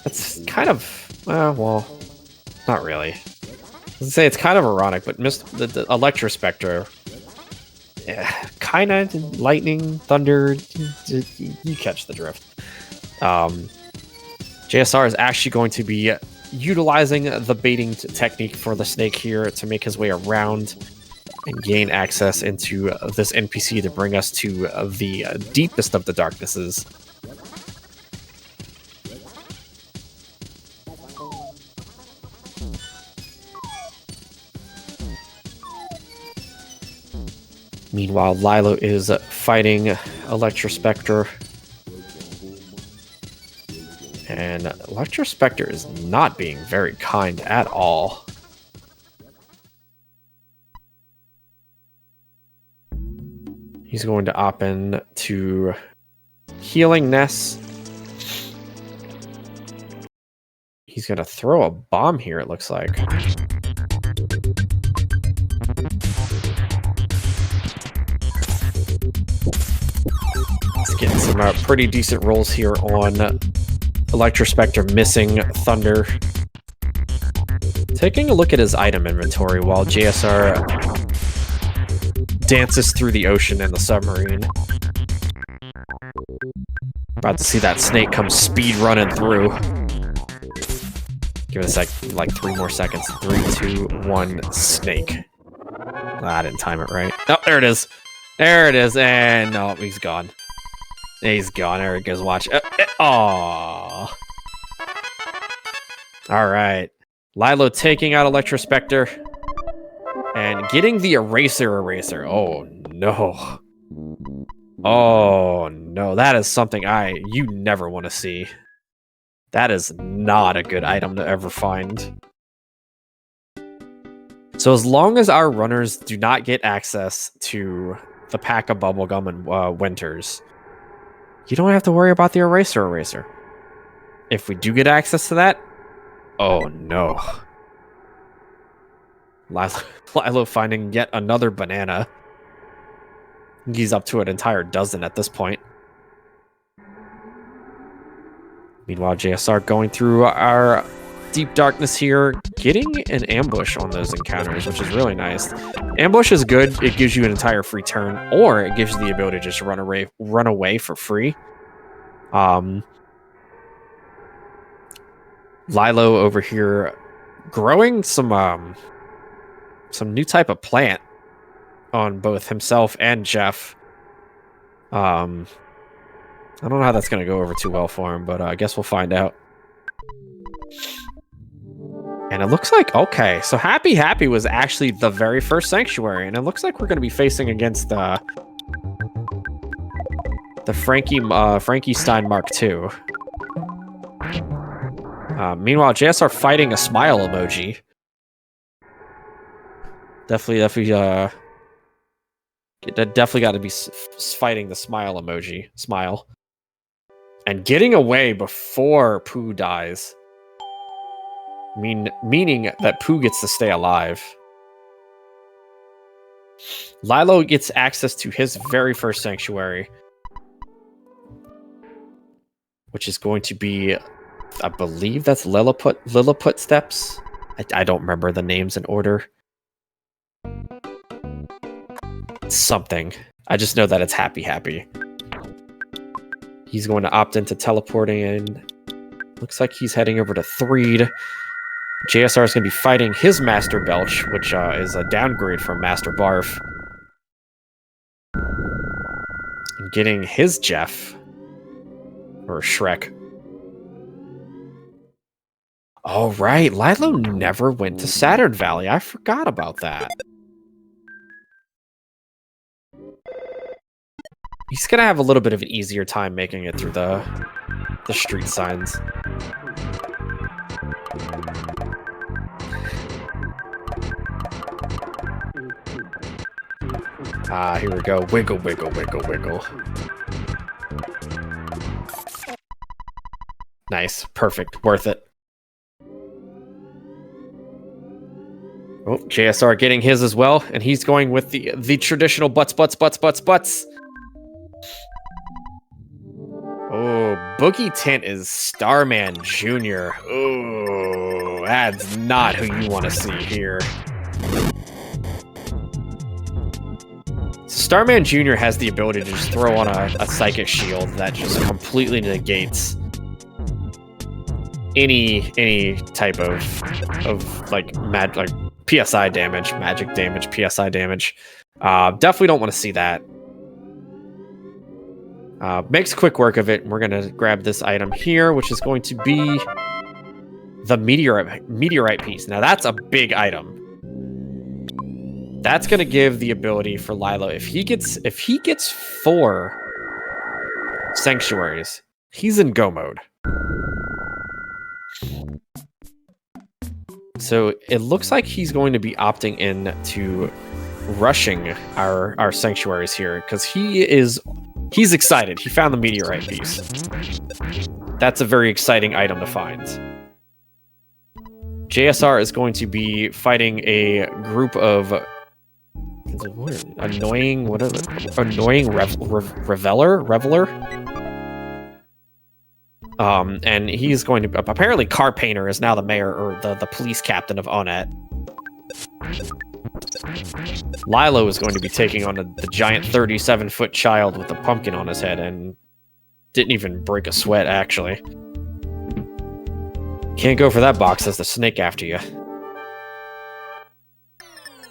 That's kind of... well, not really. I was gonna say it's kind of ironic, but the Electrospectre... Yeah, kind of lightning, thunder... You catch the drift. JSR is actually going to be utilizing the baiting technique for the snake here to make his way around and gain access into this NPC to bring us to the deepest of the darknesses. Meanwhile, Lilo is fighting Electrospectre. And Electrospectre is not being very kind at all. He's going to opt in to Healing Nest. He's going to throw a bomb here, it looks like. He's getting some pretty decent rolls here on Electrospectre missing Thunder. Taking a look at his item inventory while JSR dances through the ocean in the submarine. About to see that snake come speed running through. Give it a sec, like 3 more seconds. 3, 2, 1, snake. I didn't time it right. Oh, there it is. There it is. And no, he's gone. He's gone. There it goes. Watch. Oh. All right. Lylo taking out Electrospectre and getting the eraser. Oh no. Oh no. That is something you never want to see. That is not a good item to ever find. So as long as our runners do not get access to the pack of bubblegum and winters, you don't have to worry about the eraser. If we do get access to that, oh no. Lylo finding yet another banana. He's up to an entire dozen at this point. Meanwhile, JSR going through our deep darkness here, getting an ambush on those encounters, which is really nice. Ambush is good. It gives you an entire free turn, or it gives you the ability to just run away for free. Lylo over here growing some new type of plant on both himself and Jeff. I don't know how that's going to go over too well for him, but I guess we'll find out. And it looks like, okay, so Happy was actually the very first Sanctuary, and it looks like we're going to be facing against the Frankie Stein Mark II. Meanwhile, JSR fighting a smile emoji. Definitely got to be fighting the smile emoji. Smile. And getting away before Pooh dies. Meaning that Pooh gets to stay alive. Lylo gets access to his very first Sanctuary. Which is going to be, I believe that's Lilliput Steps. I don't remember the names in order. Something. I just know that it's Happy. He's going to opt into teleporting in. Looks like he's heading over to Threed. JSR is going to be fighting his Master Belch, which is a downgrade from Master Barf. And getting his Jeff. Or Shrek. All right, Lylo never went to Saturn Valley. I forgot about that. He's gonna have a little bit of an easier time making it through the street signs. Here we go. Wiggle. Nice. Perfect. Worth it. Oh, JSR getting his as well, and he's going with the traditional butts. Oh, Boogie Tint is Starman Jr. Oh, that's not who you want to see here. Starman Jr. has the ability to just throw on a psychic shield that just completely negates any type of like PSI damage, magic damage, PSI damage. Definitely don't want to see that. Makes quick work of it. We're going to grab this item here, which is going to be the meteorite piece. Now, that's a big item. That's going to give the ability for Lylo. If he gets 4 sanctuaries, he's in go mode. So it looks like he's going to be opting in to rushing our sanctuaries here because he's excited. He found the meteorite piece. That's a very exciting item to find. JSR is going to be fighting a group of annoying reveler. And he's going to apparently Car Painter is now the mayor or the police captain of Onet. Lilo is going to be taking on the giant 37-foot child with a pumpkin on his head and didn't even break a sweat, actually. Can't go for that box, has the snake after you.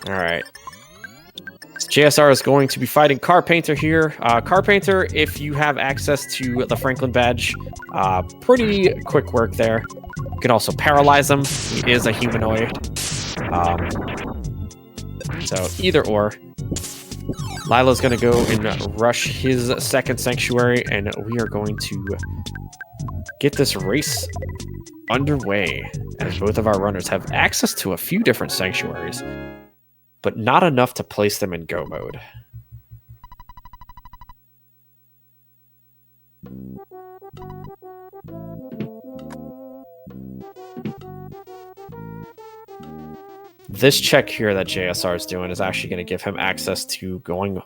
Alright. JSR is going to be fighting Car Painter here. Car Painter, if you have access to the Franklin badge, pretty quick work there. You can also paralyze him. He is a humanoid. So either or. Lilo's going to go and rush his second sanctuary, and we are going to get this race underway, as both of our runners have access to a few different sanctuaries, but not enough to place them in go mode. This check here that JSR is doing is actually going to give him access to going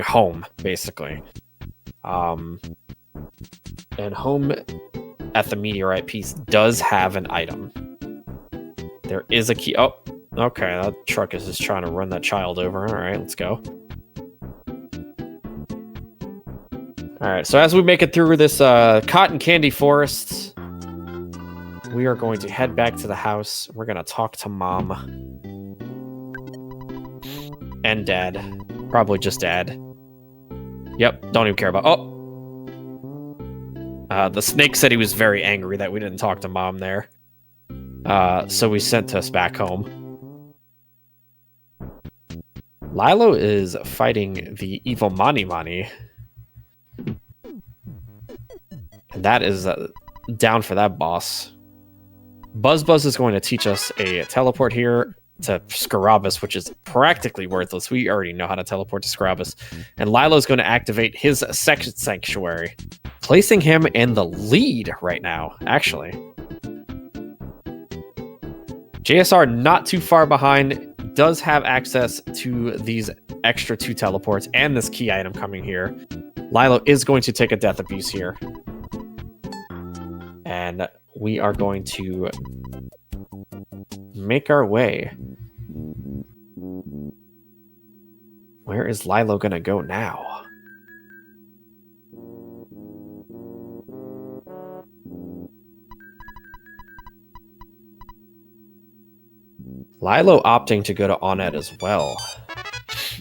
home, basically. And home at the meteorite piece does have an item. There is a key. Oh, okay. That truck is just trying to run that child over. All right, let's go. All right, so as we make it through this cotton candy forest, we are going to head back to the house. We're going to talk to Mom and Dad. Probably just Dad. Yep, don't even care about... Oh! The snake said he was very angry that we didn't talk to Mom there. So he sent us back home. Lilo is fighting the evil Mani Mani. And that is down for that boss. Buzz is going to teach us a teleport here to Scarabus, which is practically worthless. We already know how to teleport to Scarabus. And Lilo's going to activate his second sanctuary, placing him in the lead right now, actually. JSR not too far behind, does have access to these extra 2 teleports and this key item coming here. Lilo is going to take a death abuse here. And we are going to make our way. Where is Lilo gonna go now? Lilo opting to go to Onet as well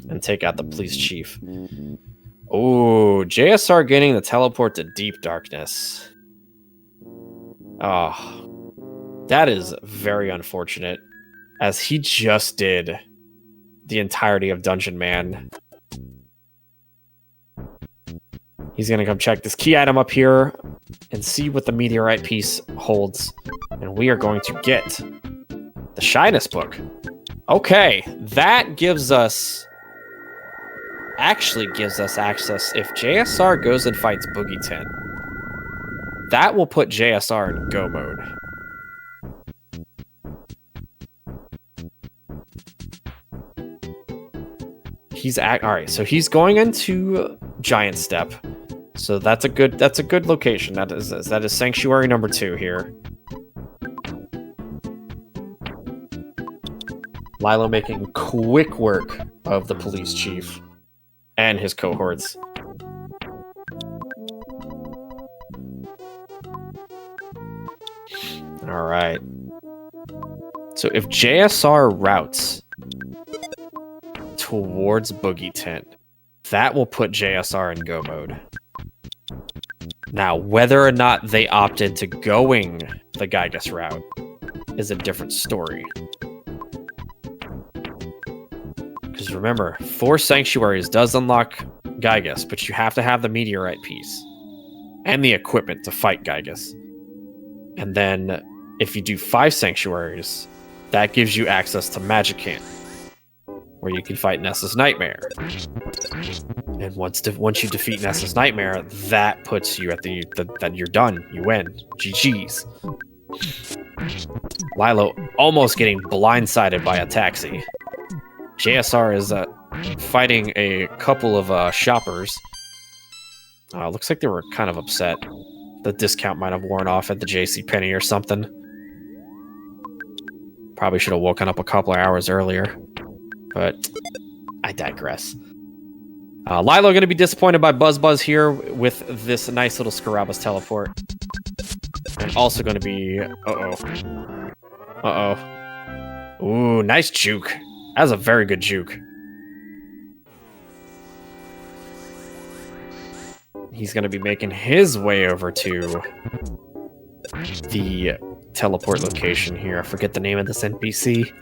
and take out the police chief. Oh, JSR getting the teleport to Deep Darkness. Oh, that is very unfortunate, as he just did the entirety of Dungeon Man. He's going to come check this key item up here and see what the meteorite piece holds. And we are going to get the Shyness book. Okay, that gives us... actually gives us access if JSR goes and fights Boogie Tent. That will put JSR in go mode. Alright, so he's going into Giant Step. So that's a good location. That is sanctuary number 2 here. Lilo making quick work of the police chief and his cohorts. All right. So if JSR routes towards Boogie Tent, that will put JSR in go mode. Now, whether or not they opted to going the Gygas route is a different story. Because remember, 4 sanctuaries does unlock Gygas, but you have to have the meteorite piece and the equipment to fight Gygas. And then if you do 5 sanctuaries, that gives you access to Magicant. where you can fight Nessa's Nightmare. And once you defeat Nessa's Nightmare, that puts you at that you're done. You win. GG's. Lilo almost getting blindsided by a taxi. JSR is fighting a couple of shoppers. Looks like they were kind of upset. The discount might have worn off at the JCPenney or something. Probably should have woken up a couple of hours earlier. But I digress. Lilo going to be disappointed by Buzz here with this nice little Scaraba's teleport. And also going to be... Ooh, nice juke. That was a very good juke. He's going to be making his way over to the teleport location here. I forget the name of this NPC.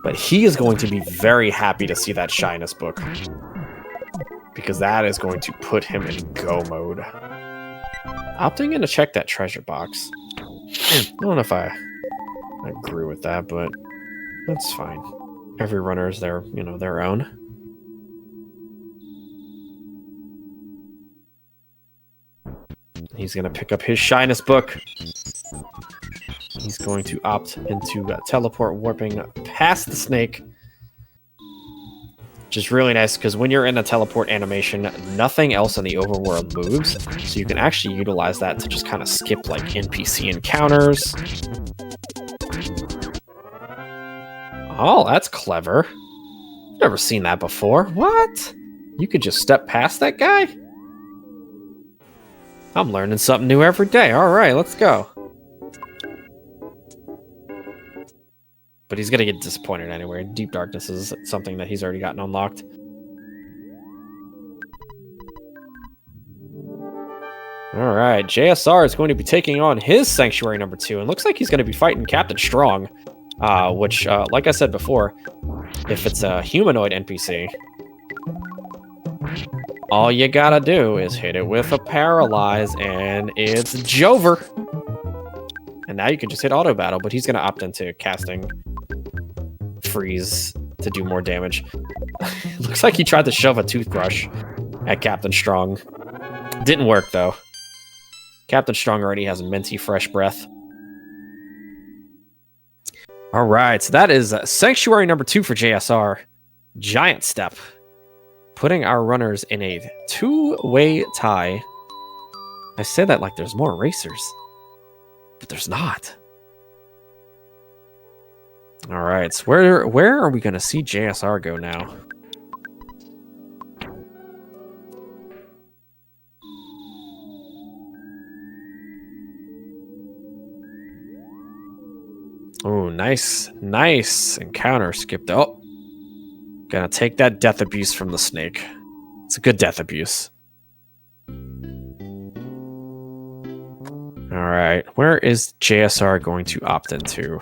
But he is going to be very happy to see that Shyness book. Because that is going to put him in go mode. Opting in to check that treasure box. I don't know if I agree with that, but that's fine. Every runner is their own. He's going to pick up his Shyness book. He's going to opt into teleport warping past the snake. Which is really nice, because when you're in a teleport animation, nothing else in the overworld moves. So you can actually utilize that to just kind of skip like NPC encounters. Oh, that's clever. Never seen that before. What? You could just step past that guy? I'm learning something new every day. All right, let's go. But he's going to get disappointed anyway. Deep Darkness is something that he's already gotten unlocked. All right, JSR is going to be taking on his Sanctuary number 2. And looks like he's going to be fighting Captain Strong. Which, like I said before, if it's a humanoid NPC, all you gotta do is hit it with a Paralyze, and it's Jover. And now you can just hit auto battle, but he's gonna opt into casting Freeze to do more damage. Looks like he tried to shove a toothbrush at Captain Strong. Didn't work, though. Captain Strong already has minty fresh breath. All right, so that is Sanctuary number 2 for JSR. Giant step. Putting our runners in a 2-way tie. I say that like there's more racers, but there's not. All right, so where are we going to see JSR go now? Oh, nice encounter skipped. Oh, gonna take that death abuse from the snake. It's a good death abuse. All right, where is JSR going to opt into?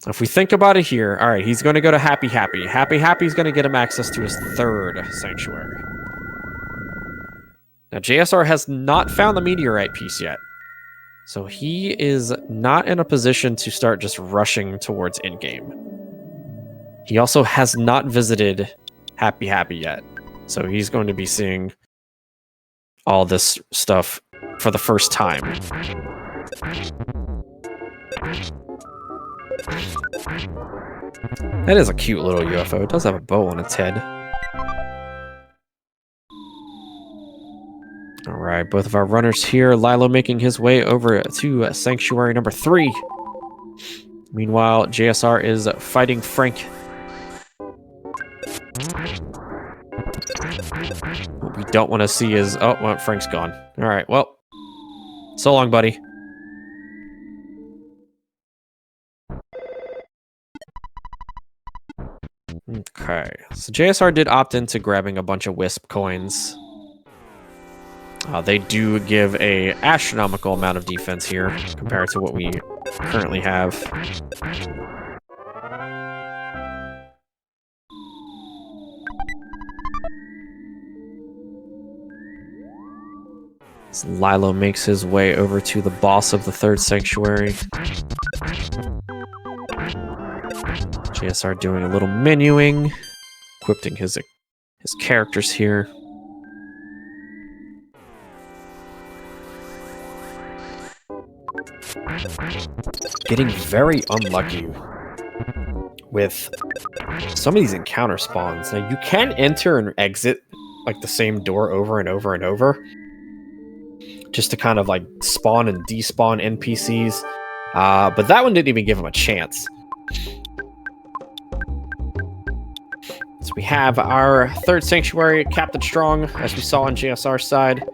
If we think about it here, all right, he's going to go to Happy Happy. Happy Happy is going to get him access to his 3rd sanctuary. Now, JSR has not found the meteorite piece yet. So he is not in a position to start just rushing towards endgame. He also has not visited Happy Happy yet. So he's going to be seeing all this stuff for the first time. That is a cute little UFO. It does have a bow on its head. All right, both of our runners here. Lilo making his way over to Sanctuary number 3. Meanwhile, JSR is fighting Frank. What we don't want to see is... Oh, well, Frank's gone. All right, well. So long, buddy. Okay, so JSR did opt into grabbing a bunch of Wisp coins. They do give a astronomical amount of defense here compared to what we currently have. So Lilo makes his way over to the boss of the 3rd sanctuary. JSR doing a little menuing, equipping his characters here. Getting very unlucky with some of these encounter spawns. Now, you can enter and exit like the same door over and over and over, just to kind of like spawn and despawn NPCs. But that one didn't even give him a chance. So we have our third sanctuary, Captain Strong, as we saw on JSR's side.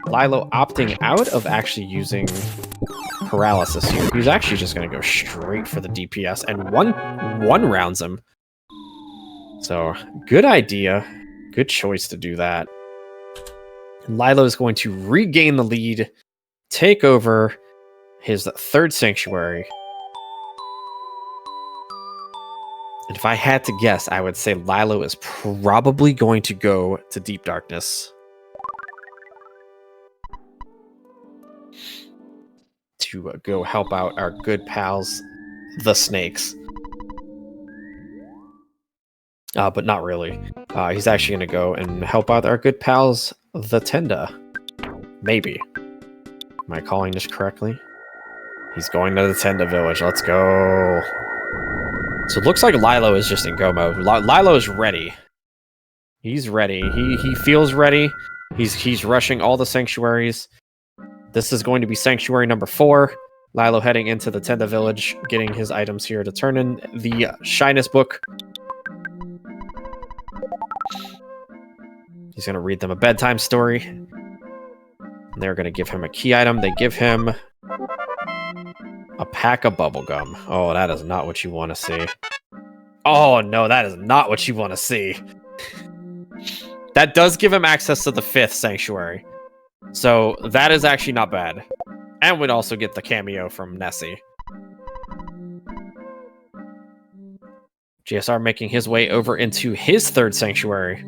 Lilo opting out of actually using paralysis here. He's actually just going to go straight for the DPS, and one rounds him. So good idea, good choice to do that. And Lilo is going to regain the lead, take over his third sanctuary. And if I had to guess, I would say Lilo is probably going to go to Deep Darkness to go help out our good pals, the snakes. But not really. He's actually going to go and help out our good pals, the Tenda. Maybe. Am I calling this correctly? He's going to the Tenda village. Let's go. So it looks like Lilo is just in go mode. Lilo is ready. He's ready. He feels ready. He's rushing all the sanctuaries. This is going to be sanctuary number 4. Lilo heading into the Tenda village, getting his items here to turn in the Shyness book. He's going to read them a bedtime story. And they're going to give him a key item. They give him a pack of bubblegum. Oh, that is not what you want to see. Oh, no, that is not what you want to see. That does give him access to the 5th sanctuary. So that is actually not bad. And would also get the cameo from Nessie. JSR making his way over into his 3rd sanctuary.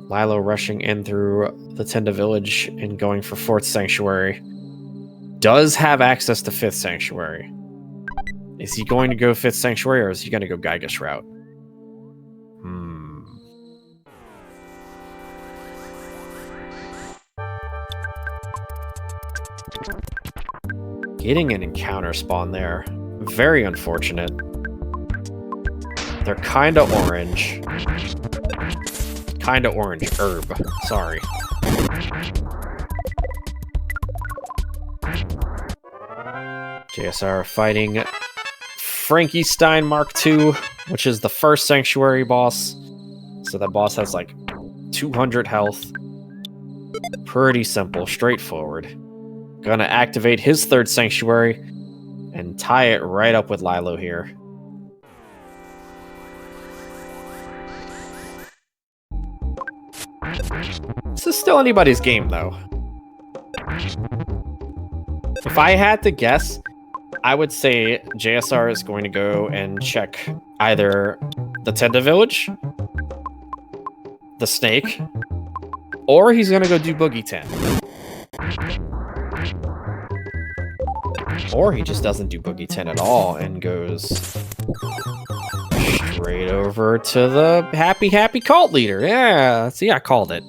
Lilo rushing in through the Tenda village and going for 4th sanctuary. Does have access to 5th sanctuary. Is he going to go 5th sanctuary, or is he going to go Gygus route? Getting an encounter spawn there. Very unfortunate. They're kinda orange. Kinda orange herb. Sorry. JSR fighting Frankenstein Mark II, which is the 1st sanctuary boss. So that boss has like 200 health. Pretty simple, straightforward. Gonna activate his 3rd sanctuary and tie it right up with Lilo here. This is still anybody's game, though. If I had to guess, I would say JSR is going to go and check either the Tenda village, the snake, or he's going to go do Boogie 10. Or he just doesn't do Boogie 10 at all and goes straight over to the happy cult leader. Yeah, see, I called it.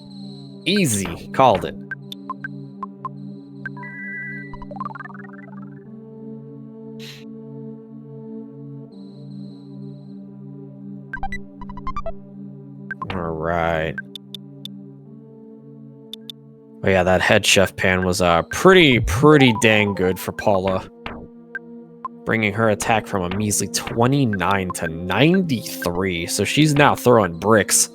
Easy, called it. All right. Oh yeah, that head chef pan was pretty dang good for Paula. Bringing her attack from a measly 29 to 93. So she's now throwing bricks.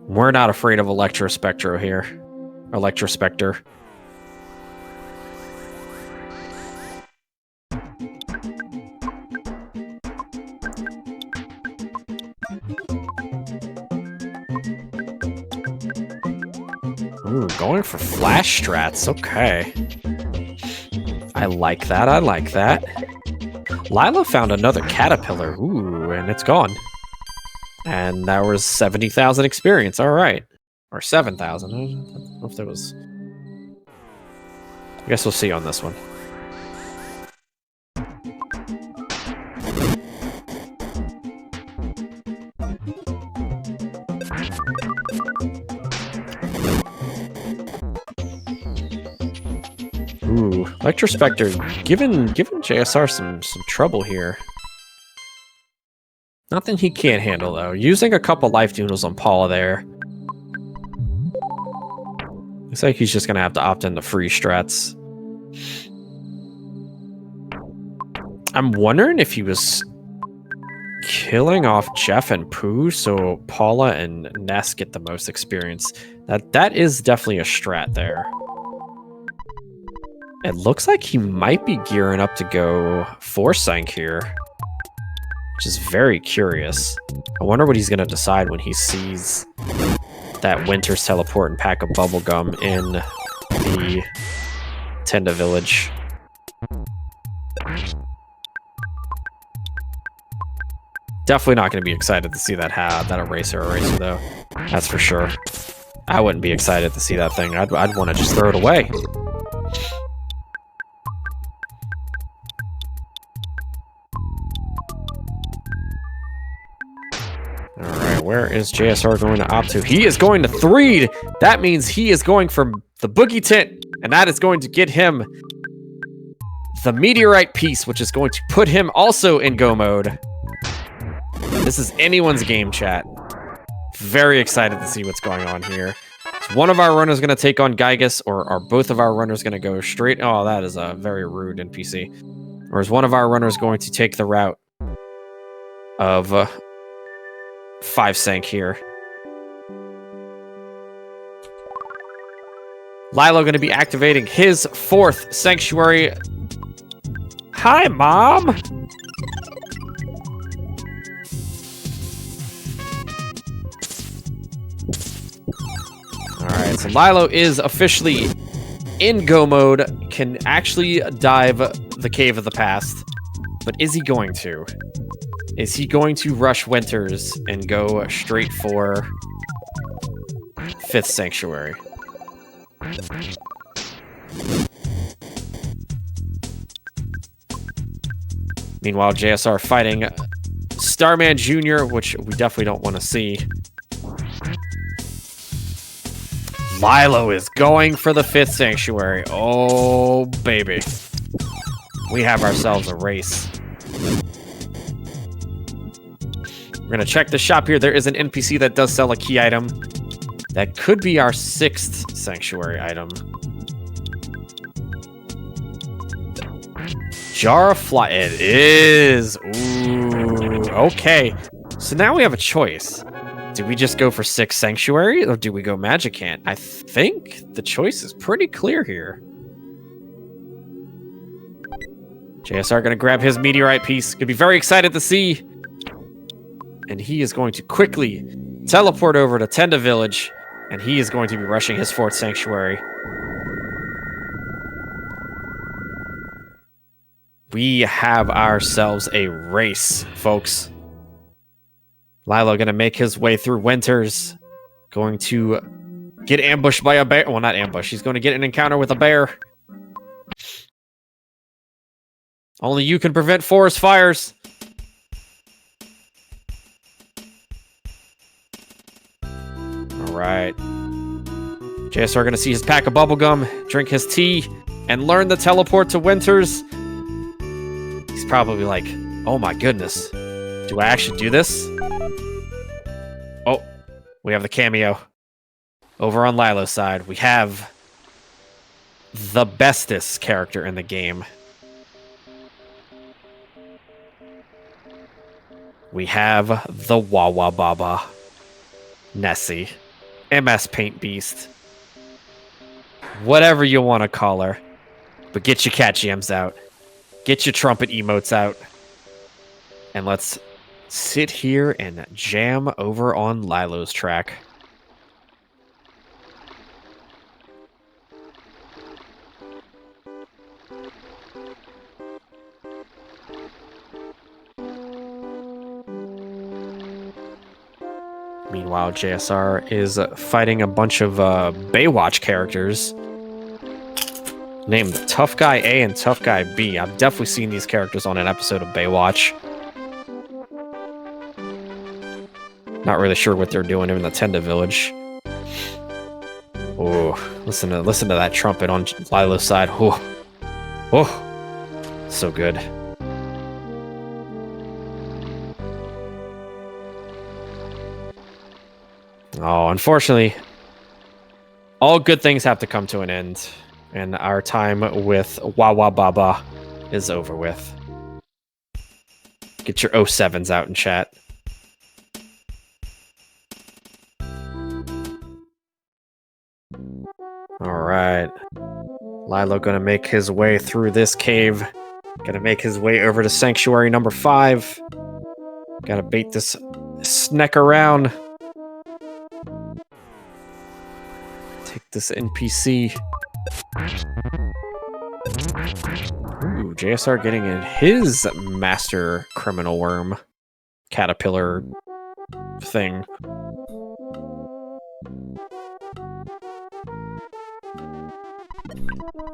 We're not afraid of Electrospectro here. Electrospectre. Ooh, going for flash strats. Okay. I like that. I like that. Lilo found another caterpillar. Ooh, and it's gone. And that was 70,000 experience. All right. Or 7,000. I don't know if there was... I guess we'll see on this one. Ooh, Electrospector giving JSR some trouble here. Nothing he can't handle though. Using a couple life noodles on Paula there. Looks like he's just gonna have to opt into free strats. I'm wondering if he was killing off Jeff and Pooh so Paula and Ness get the most experience. That is definitely a strat there. It looks like he might be gearing up to go Force Sank here, which is very curious. I wonder what he's going to decide when he sees that Winter's teleport and pack of bubblegum in the Tenda Village. Definitely not going to be excited to see that eraser though. That's for sure. I wouldn't be excited to see that thing. I'd want to just throw it away. Alright, where is JSR going to opt to? He is going to Threed! That means he is going for the Boogie Tint, and that is going to get him the Meteorite piece, which is going to put him also in go mode. This is anyone's game, chat. Very excited to see what's going on here. Is one of our runners going to take on Gygus, or are both of our runners going to go straight? Oh, that is a very rude NPC. Or is one of our runners going to take the route of 5 Sank here? Lilo going to be activating his 4th Sanctuary. Hi, Mom! Alright, so Lilo is officially in go mode, can actually dive the Cave of the Past. But is he going to? Is he going to rush Winters and go straight for 5th Sanctuary? Meanwhile, JSR fighting Starman Jr., which we definitely don't want to see. Lilo is going for the 5th Sanctuary. Oh, baby. We have ourselves a race. We're going to check the shop here. There is an NPC that does sell a key item. That could be our 6th Sanctuary item. Jar of Fly. It is. Ooh, okay. So now we have a choice. Do we just go for 6 Sanctuary, or do we go Magic Hand? I think the choice is pretty clear here. JSR going to grab his Meteorite piece. Going to be very excited to see. And he is going to quickly teleport over to Tenda Village, and he is going to be rushing his 4th Sanctuary. We have ourselves a race, folks. Lilo going to make his way through Winters. Going to get ambushed by a bear. Well, not ambush. He's going to get an encounter with a bear. Only you can prevent forest fires. Alright. JSR going to see his pack of bubblegum, drink his tea, and learn the teleport to Winters. He's probably like, oh my goodness. Do I actually do this? Oh, we have the cameo. Over on Lilo's side, we have the bestest character in the game. We have the Wawa Baba, Nessie, MS Paint Beast, whatever you want to call her. But get your cat gems out. Get your trumpet emotes out. And let's sit here and jam over on Lilo's track. Meanwhile, JSR is fighting a bunch of Baywatch characters. named Tough Guy A and Tough Guy B. I've definitely seen these characters on an episode of Baywatch. Not really sure what they're doing in the Tenda Village. Oh, listen to that trumpet on Lilo's side. Oh, so good. Oh, unfortunately, all good things have to come to an end, and our time with Wawa Baba is over with. Get your 07s out in chat. Alright. Lilo gonna make his way through this cave. Gonna make his way over to Sanctuary number 5. Gotta bait this snack around. Take this NPC. Ooh, JSR getting in his master criminal worm caterpillar thing.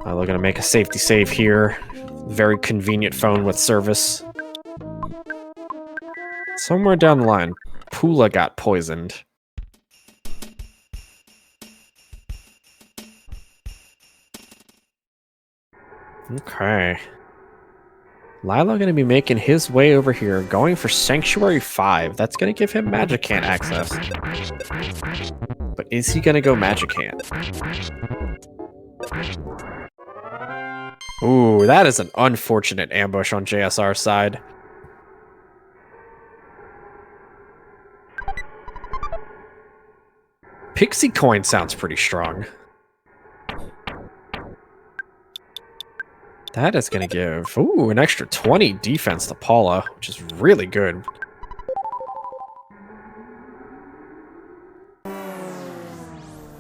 We're gonna make a safety save here. Very convenient phone with service. Somewhere down the line, Pula got poisoned. Okay. Lilo gonna be making his way over here, going for Sanctuary 5. That's gonna give him Magicant access. But is he gonna go Magicant? Ooh, that is an unfortunate ambush on JSR's side. Pixie Coin sounds pretty strong. That is going to give, ooh, an extra 20 defense to Paula, which is really good.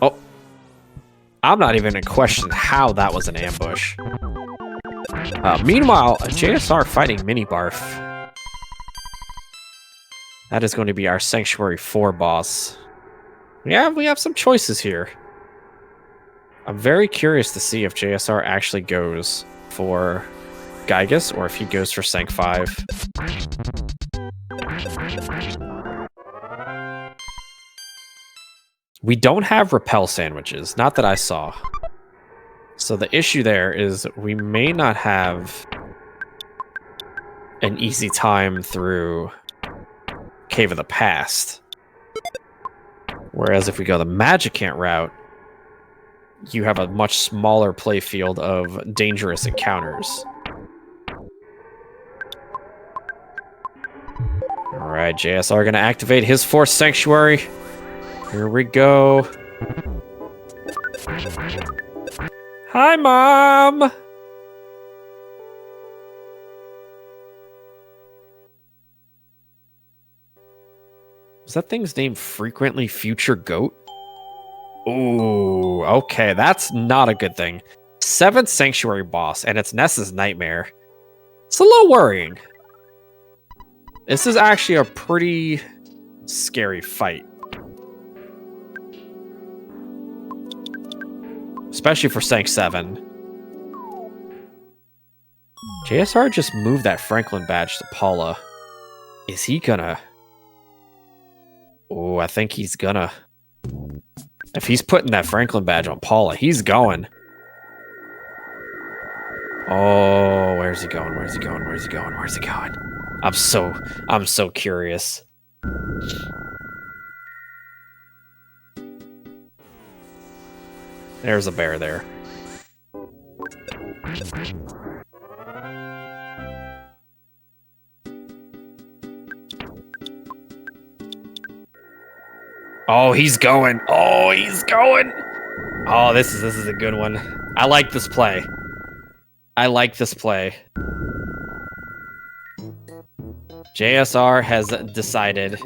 Oh. I'm not even going to question how that was an ambush. Meanwhile, JSR fighting Mini Barf. That is going to be our Sanctuary 4 boss. Yeah, we have some choices here. I'm very curious to see if JSR actually goes for Gygus or if he goes for Sanc 5. We don't have repel sandwiches, not that I saw. So the issue there is we may not have an easy time through Cave of the Past. Whereas if we go the Magicant route, you have a much smaller playfield of dangerous encounters. Alright, JSR gonna activate his 4th Sanctuary. Here we go. Hi, Mom! Was that thing's name Frequently Future Goat? Ooh, okay, that's not a good thing. 7th Sanctuary boss, and it's Ness's Nightmare. It's a little worrying. This is actually a pretty scary fight. Especially for Sanc 7. JSR just moved that Franklin badge to Paula. Is he gonna... Oh, I think he's gonna... If he's putting that Franklin badge on Paula, he's going. Oh, where's he going? Where's he going? Where's he going? Where's he going? I'm so curious. There's a bear there. Oh, he's going. Oh, he's going. Oh, this is a good one. I like this play. I like this play. JSR has decided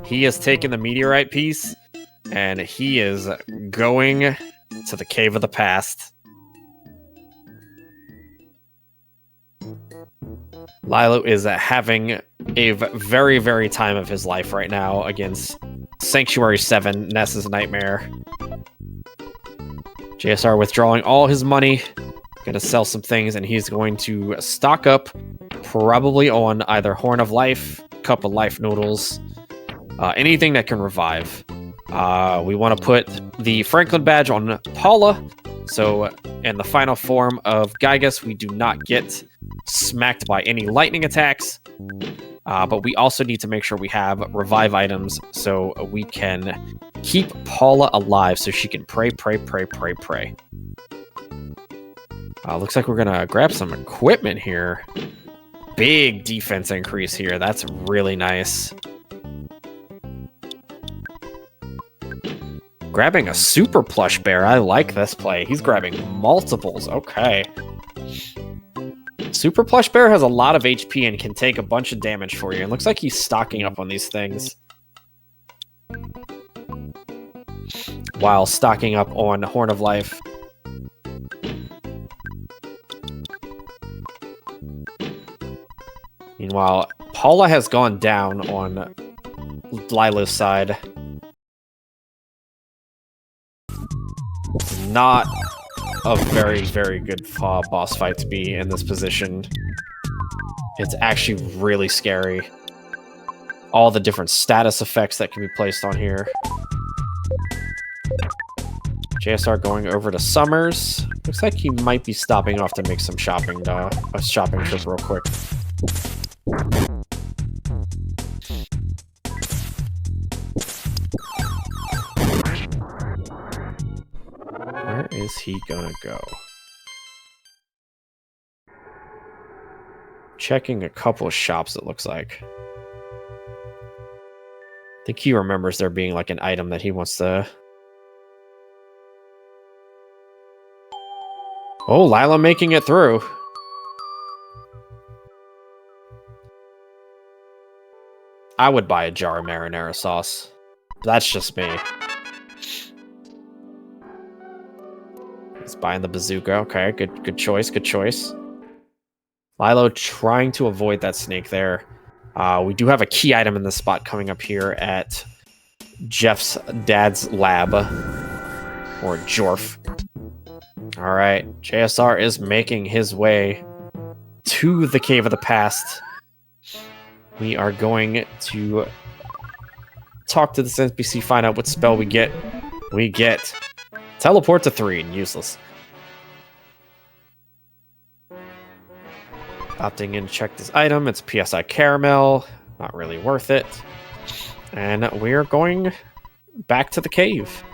he has taken the meteorite piece and he is going to the Cave of the Past. Lilo is having a very, very time of his life right now against Sanctuary 7, Ness's Nightmare. JSR withdrawing all his money Gonna sell some things, and he's going to stock up probably on either Horn of Life, Cup of Life Noodles, anything that can revive. We want to put the Franklin badge on Paula, so in the final form of Gygus, we do not get smacked by any lightning attacks, but we also need to make sure we have revive items so we can keep Paula alive so she can pray. Looks like we're gonna grab some equipment here. Big defense increase here. That's really nice. Grabbing a super plush bear. I like this play. He's grabbing multiples. Okay. Super plush bear has a lot of HP and can take a bunch of damage for you. It looks like he's stocking up on these things, while stocking up on Horn of Life. Meanwhile, Paula has gone down on Lilo's side. Not a very, very good boss fight to be in this position. It's actually really scary. All the different status effects that can be placed on here. JSR going over to Summers. Looks like he might be stopping off to make some shopping, a shopping trip real quick. Where is he gonna go? Checking a couple of shops, it looks like. I think he remembers there being like an item that he wants to... Oh, Lila making it through. I would buy a jar of marinara sauce. That's just me. He's buying the bazooka. Okay, good choice, good choice. Lilo trying to avoid that snake there. We do have a key item in this spot coming up here at Jeff's dad's lab. Or Jorf. Alright, JSR is making his way to the Cave of the Past. We are going to talk to this NPC, find out what spell we get. We get Teleport to 3, and useless. Opting in to check this item. It's PSI Caramel. Not really worth it. And we're going back to the cave.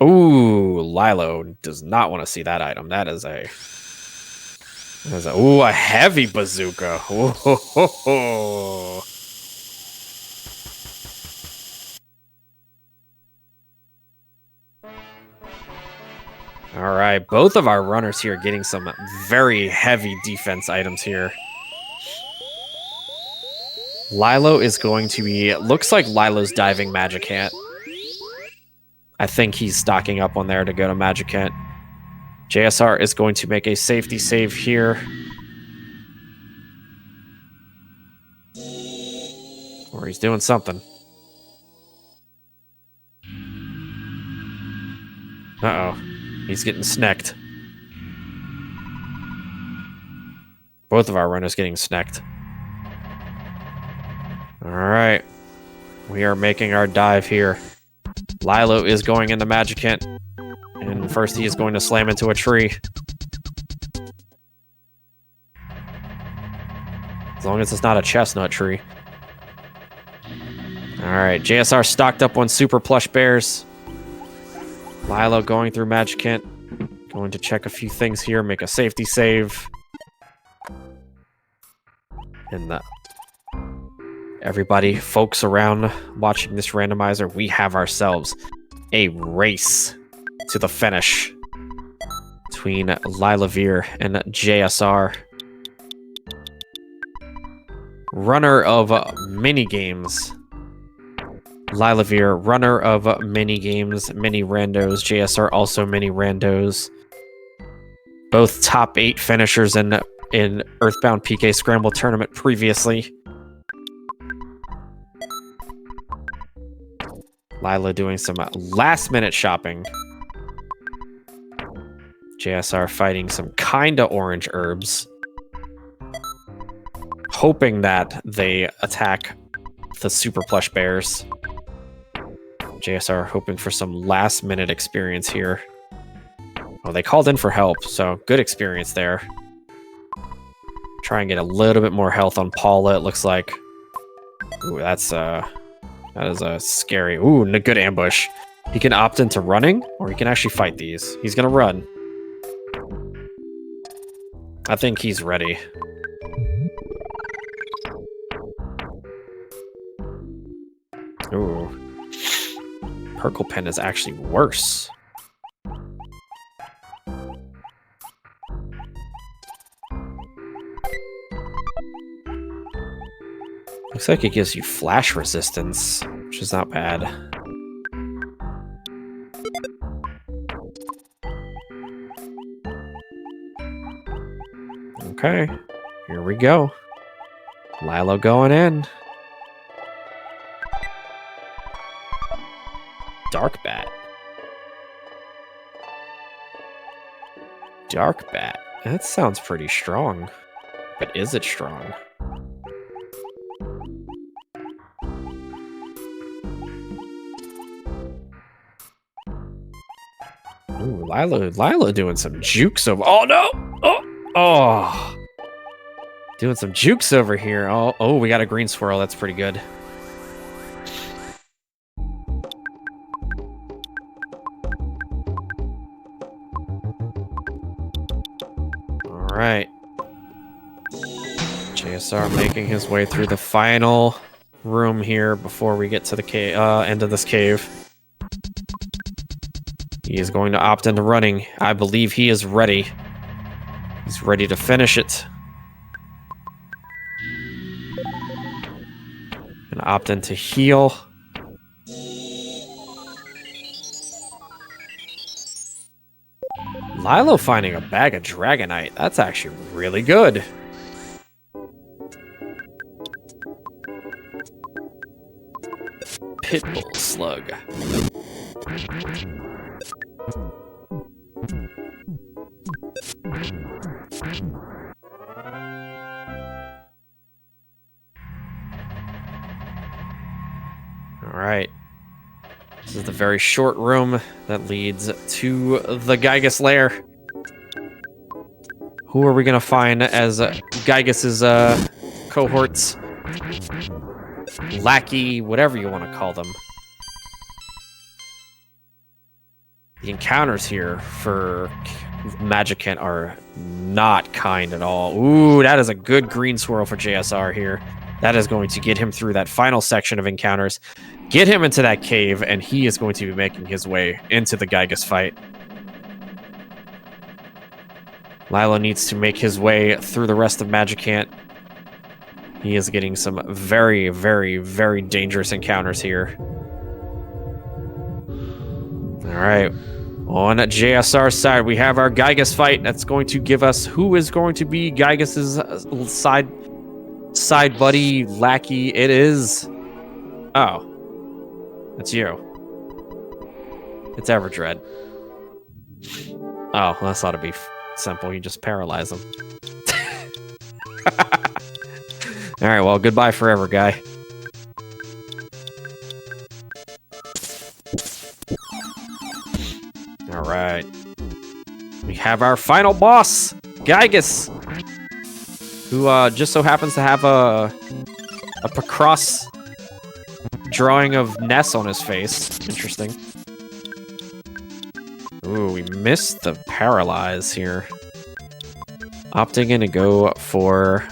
Ooh, Lilo does not want to see that item. That is a... Ooh, a heavy bazooka. Ooh, ho, ho, ho. All right, both of our runners here getting some very heavy defense items here. Lilo is going to be... Looks like Lilo's diving Magicant. I think he's stocking up on there to go to Magicant. JSR is going to make a safety save here. Or he's doing something. Uh-oh. He's getting snecked. Both of our runners getting snecked. Alright. We are making our dive here. Lilo is going into Magicant. And first he is going to slam into a tree. As long as it's not a chestnut tree. Alright, JSR stocked up on super plush bears. Lilo going through Magicant. Going to check a few things here, make a safety save. And everybody, folks around watching this randomizer, we have ourselves a race to the finish between Lylovir and JSR. Runner of mini games. Lylovir, runner of mini games, mini randos. JSR also mini randos. Both top 8 finishers in EarthBound PK Scramble Tournament previously. Lilo doing some last-minute shopping. JSR fighting some kinda orange herbs. Hoping that they attack the super plush bears. JSR hoping for some last minute experience here. Oh, they called in for help, so good experience there. Try and get a little bit more health on Paula, it looks like. Ooh, that is a scary... Ooh, a good ambush. He can opt into running, or he can actually fight these. He's gonna run. I think he's ready. Ooh. Purple Pen is actually worse. Looks like it gives you flash resistance, which is not bad. Okay, here we go. Lilo going in. Dark Bat. Dark Bat. That sounds pretty strong. But is it strong? Ooh, Lilo doing some jukes over. Oh no! Oh! Doing some jukes over here. Oh, we got a green swirl. That's pretty good. Alright. JSR making his way through the final room here before we get to the end of this cave. He is going to opt into running. I believe he is ready. He's ready to finish it. And opt into heal. Lilo finding a bag of Dragonite. That's actually really good. Pitbull Slug. Alright. This is the very short room that leads to the Gygus lair. Who are we gonna find as Gygus's cohorts? Lackey, whatever you want to call them. The encounters here for Magicant are not kind at all. Ooh, that is a good green swirl for JSR here. That is going to get him through that final section of encounters, get him into that cave, and he is going to be making his way into the Gygus fight. Lilo needs to make his way through the rest of Magicant. He is getting some very, very, very dangerous encounters here. Alright. On JSR's side, we have our Gygus fight. That's going to give us who is going to be Gygus's side buddy, lackey. It is... Oh. It's you. It's Everdread. Oh, well, that ought to be simple. You just paralyze him. Alright, well, goodbye forever, guy. Alright. We have our final boss, Gygus, who just so happens to have a Picross drawing of Ness on his face. Interesting. Ooh, we missed the paralyze here. Opting in to go for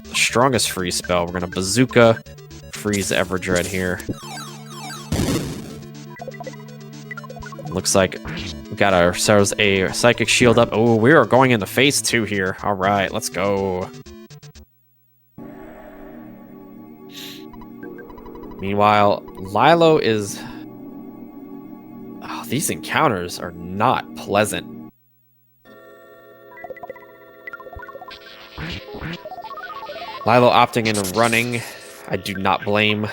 the strongest freeze spell. We're gonna bazooka freeze Everdread here. Looks like we got ourselves a psychic shield up. Oh, we are going into phase 2 here. All right, let's go. Meanwhile, Lilo is... Oh, these encounters are not pleasant. Lilo opting into running. I do not blame.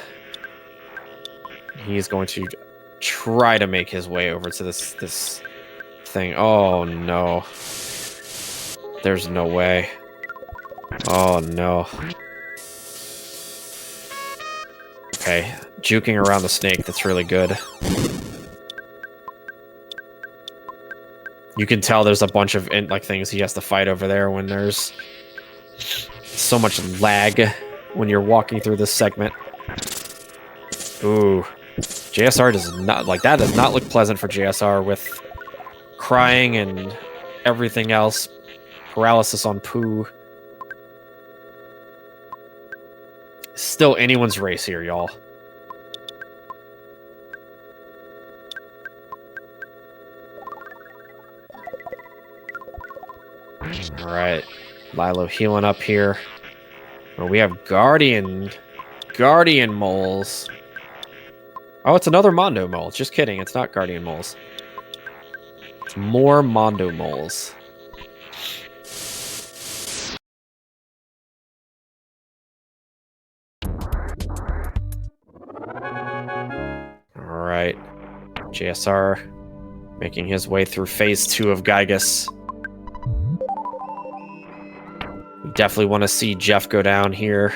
He is going to try to make his way over to this thing. Oh, no. There's no way. Oh, no. Okay, juking around the snake, that's really good. You can tell there's a bunch of things he has to fight over there when there's so much lag when you're walking through this segment. Ooh. JSR does not, that does not look pleasant for JSR with crying and everything else. Paralysis on poo. Still anyone's race here, y'all. Alright. Lilo healing up here. Well, we have Guardian moles. Oh, it's another Mondo mole. Just kidding, it's not Guardian moles. It's more Mondo moles. Alright. JSR making his way through phase 2 of Gygus. We definitely want to see Jeff go down here.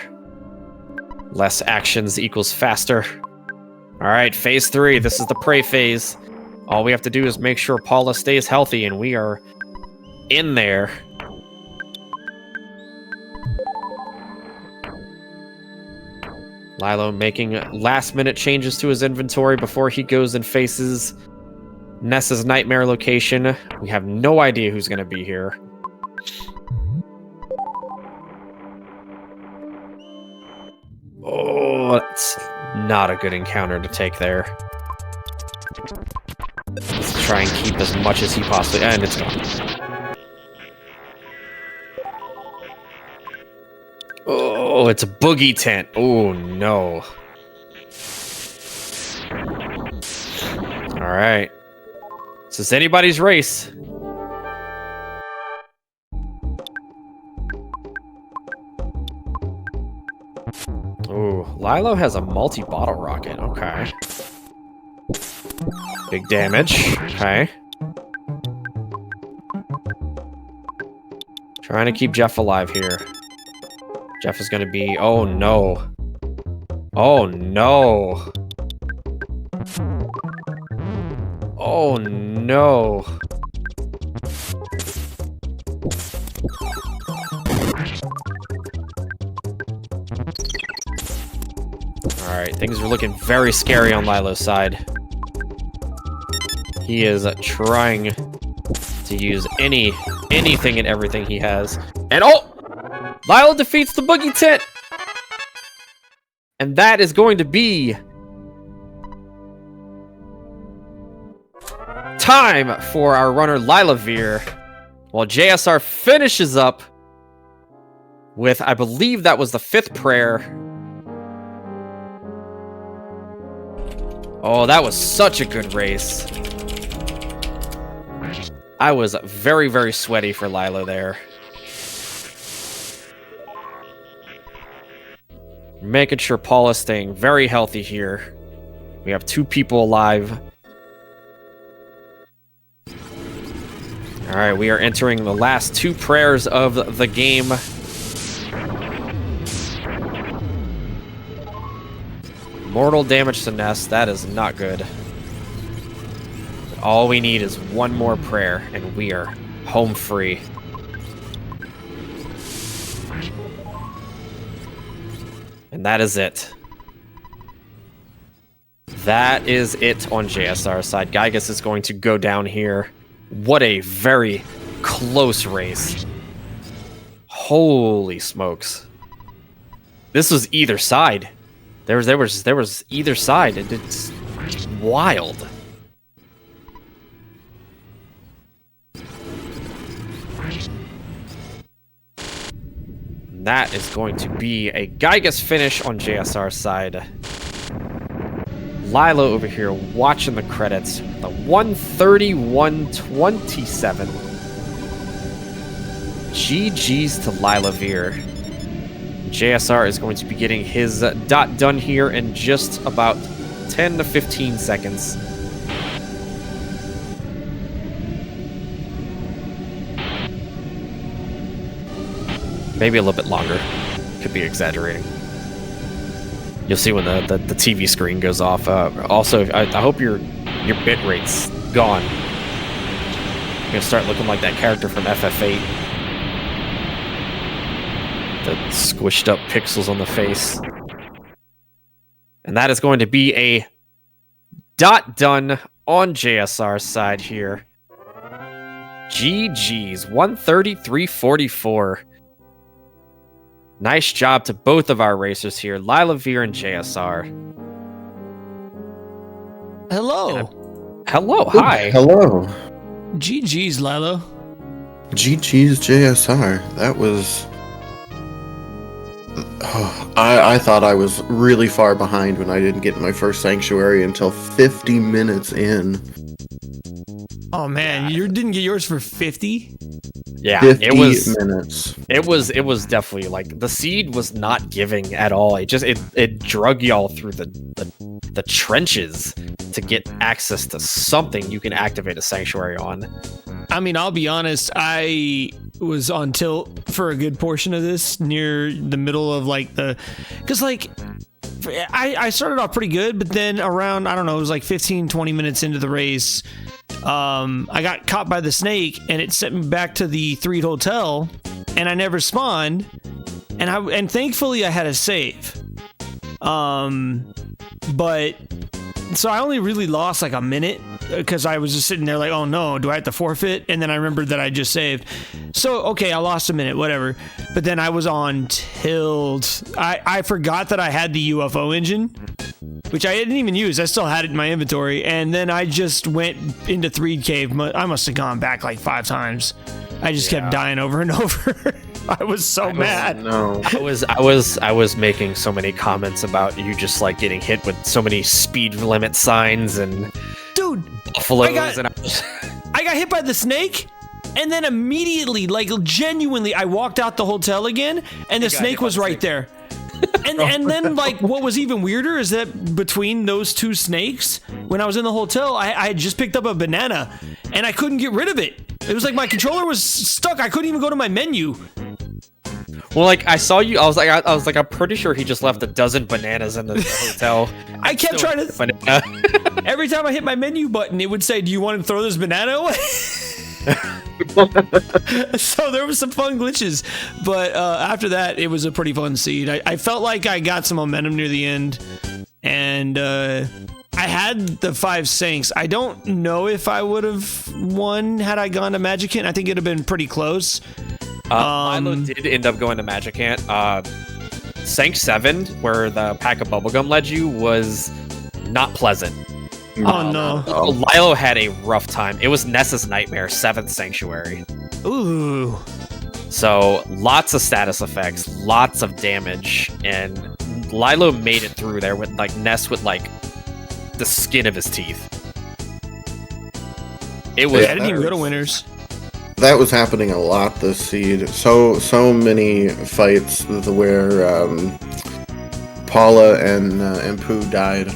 Less actions equals faster. Alright, phase 3. This is the prey phase. All we have to do is make sure Paula stays healthy, and we are in there. Lilo making last-minute changes to his inventory before he goes and faces Nessa's nightmare location. We have no idea who's going to be here. Oh, that's not a good encounter to take there. Let's try and keep as much as he possibly... And it's gone. Oh, it's a boogie tent. Oh, no. Alright. This is anybody's race. Ooh, Lilo has a multi-bottle rocket. Okay. Big damage. Okay. Trying to keep Jeff alive here. Jeff is going to be... Oh, no. Oh, no. Oh, no. Alright, things are looking very scary on Lilo's side. He is trying to use anything and everything he has. And oh! Lilo defeats the boogie tent! And that is going to be... time for our runner Lylovir. While JSR finishes up with, I believe that was the 5th prayer. Oh, that was such a good race. I was very, very sweaty for Lilo there. Making sure Paul is staying very healthy here. We have 2 people alive. Alright, we are entering the last 2 prayers of the game. Mortal damage to Ness, that is not good. All we need is 1 more prayer, and we are home free. And that is it. That is it on JSR's side. Gygus is going to go down here. What a very close race. Holy smokes. This was either side. There was either side, and it's wild. And that is going to be a Gygus finish on JSR's side. Lilo over here watching the credits. The 131.27. GG's to Lylovir. JSR is going to be getting his dot done here in just about 10 to 15 seconds. maybe a little bit longer. Could be exaggerating. You'll see when the TV screen goes off. Also, I hope your bit rate's gone. You're gonna start looking like that character from FF8. The squished up pixels on the face. And that is going to be a dot done on JSR's side here. GG's, 133.44. Nice job to both of our racers here, Lylovir and JSR. Hello. Hello, hi. Hello. GG's, Lilo. GG's JSR. That was... I thought I was really far behind when I didn't get my first sanctuary until 50 minutes in. Oh man, you didn't get yours for 50? Yeah, 50 it was minutes. It was definitely like the seed was not giving at all. It drug y'all through the trenches to get access to something you can activate a sanctuary on. I mean, I'll be honest, I was on tilt for a good portion of this near the middle of like because like I started off pretty good, but then around, I don't know, it was like 15-20 minutes into the race, I got caught by the snake and it sent me back to the 3 hotel and I never spawned, and thankfully I had a save. But so I only really lost like a minute because I was just sitting there like, oh no, do I have to forfeit? And then I remembered that I just saved. So, okay, I lost a minute, whatever. But then I was on tilt. I forgot that I had the UFO engine, which I didn't even use. I still had it in my inventory. And then I just went into Threed Cave. I must have gone back like 5 times. I just kept dying over and over. I was so mad. No. I was making so many comments about you just like getting hit with so many speed limit signs and dude, buffaloes. I got hit by the snake, and then immediately, like genuinely, I walked out the hotel again, and the snake was right there. And then like what was even weirder is that between those 2 snakes, when I was in the hotel, I had just picked up a banana, and I couldn't get rid of it. It was like my controller was stuck. I couldn't even go to my menu. Well, like I saw you, I was like, I'm pretty sure he just left a dozen bananas in the hotel. I kept trying to. Banana. Every time I hit my menu button, it would say, "Do you want to throw this banana away?" So there was some fun glitches, but after that, it was a pretty fun seed. I felt like I got some momentum near the end, and I had the 5 sinks. I don't know if I would have won had I gone to Magicant. I think it'd have been pretty close. Milo did end up going to Magicant. Sank 7, where the pack of bubblegum led you, was not pleasant. Oh no. Lilo had a rough time. It was Nessa's nightmare, 7th sanctuary. Ooh. So lots of status effects, lots of damage, and Lilo made it through there with like Ness with like the skin of his teeth. It was. I didn't even go to winners. That was happening a lot this seed. So many fights where Paula and Pooh died.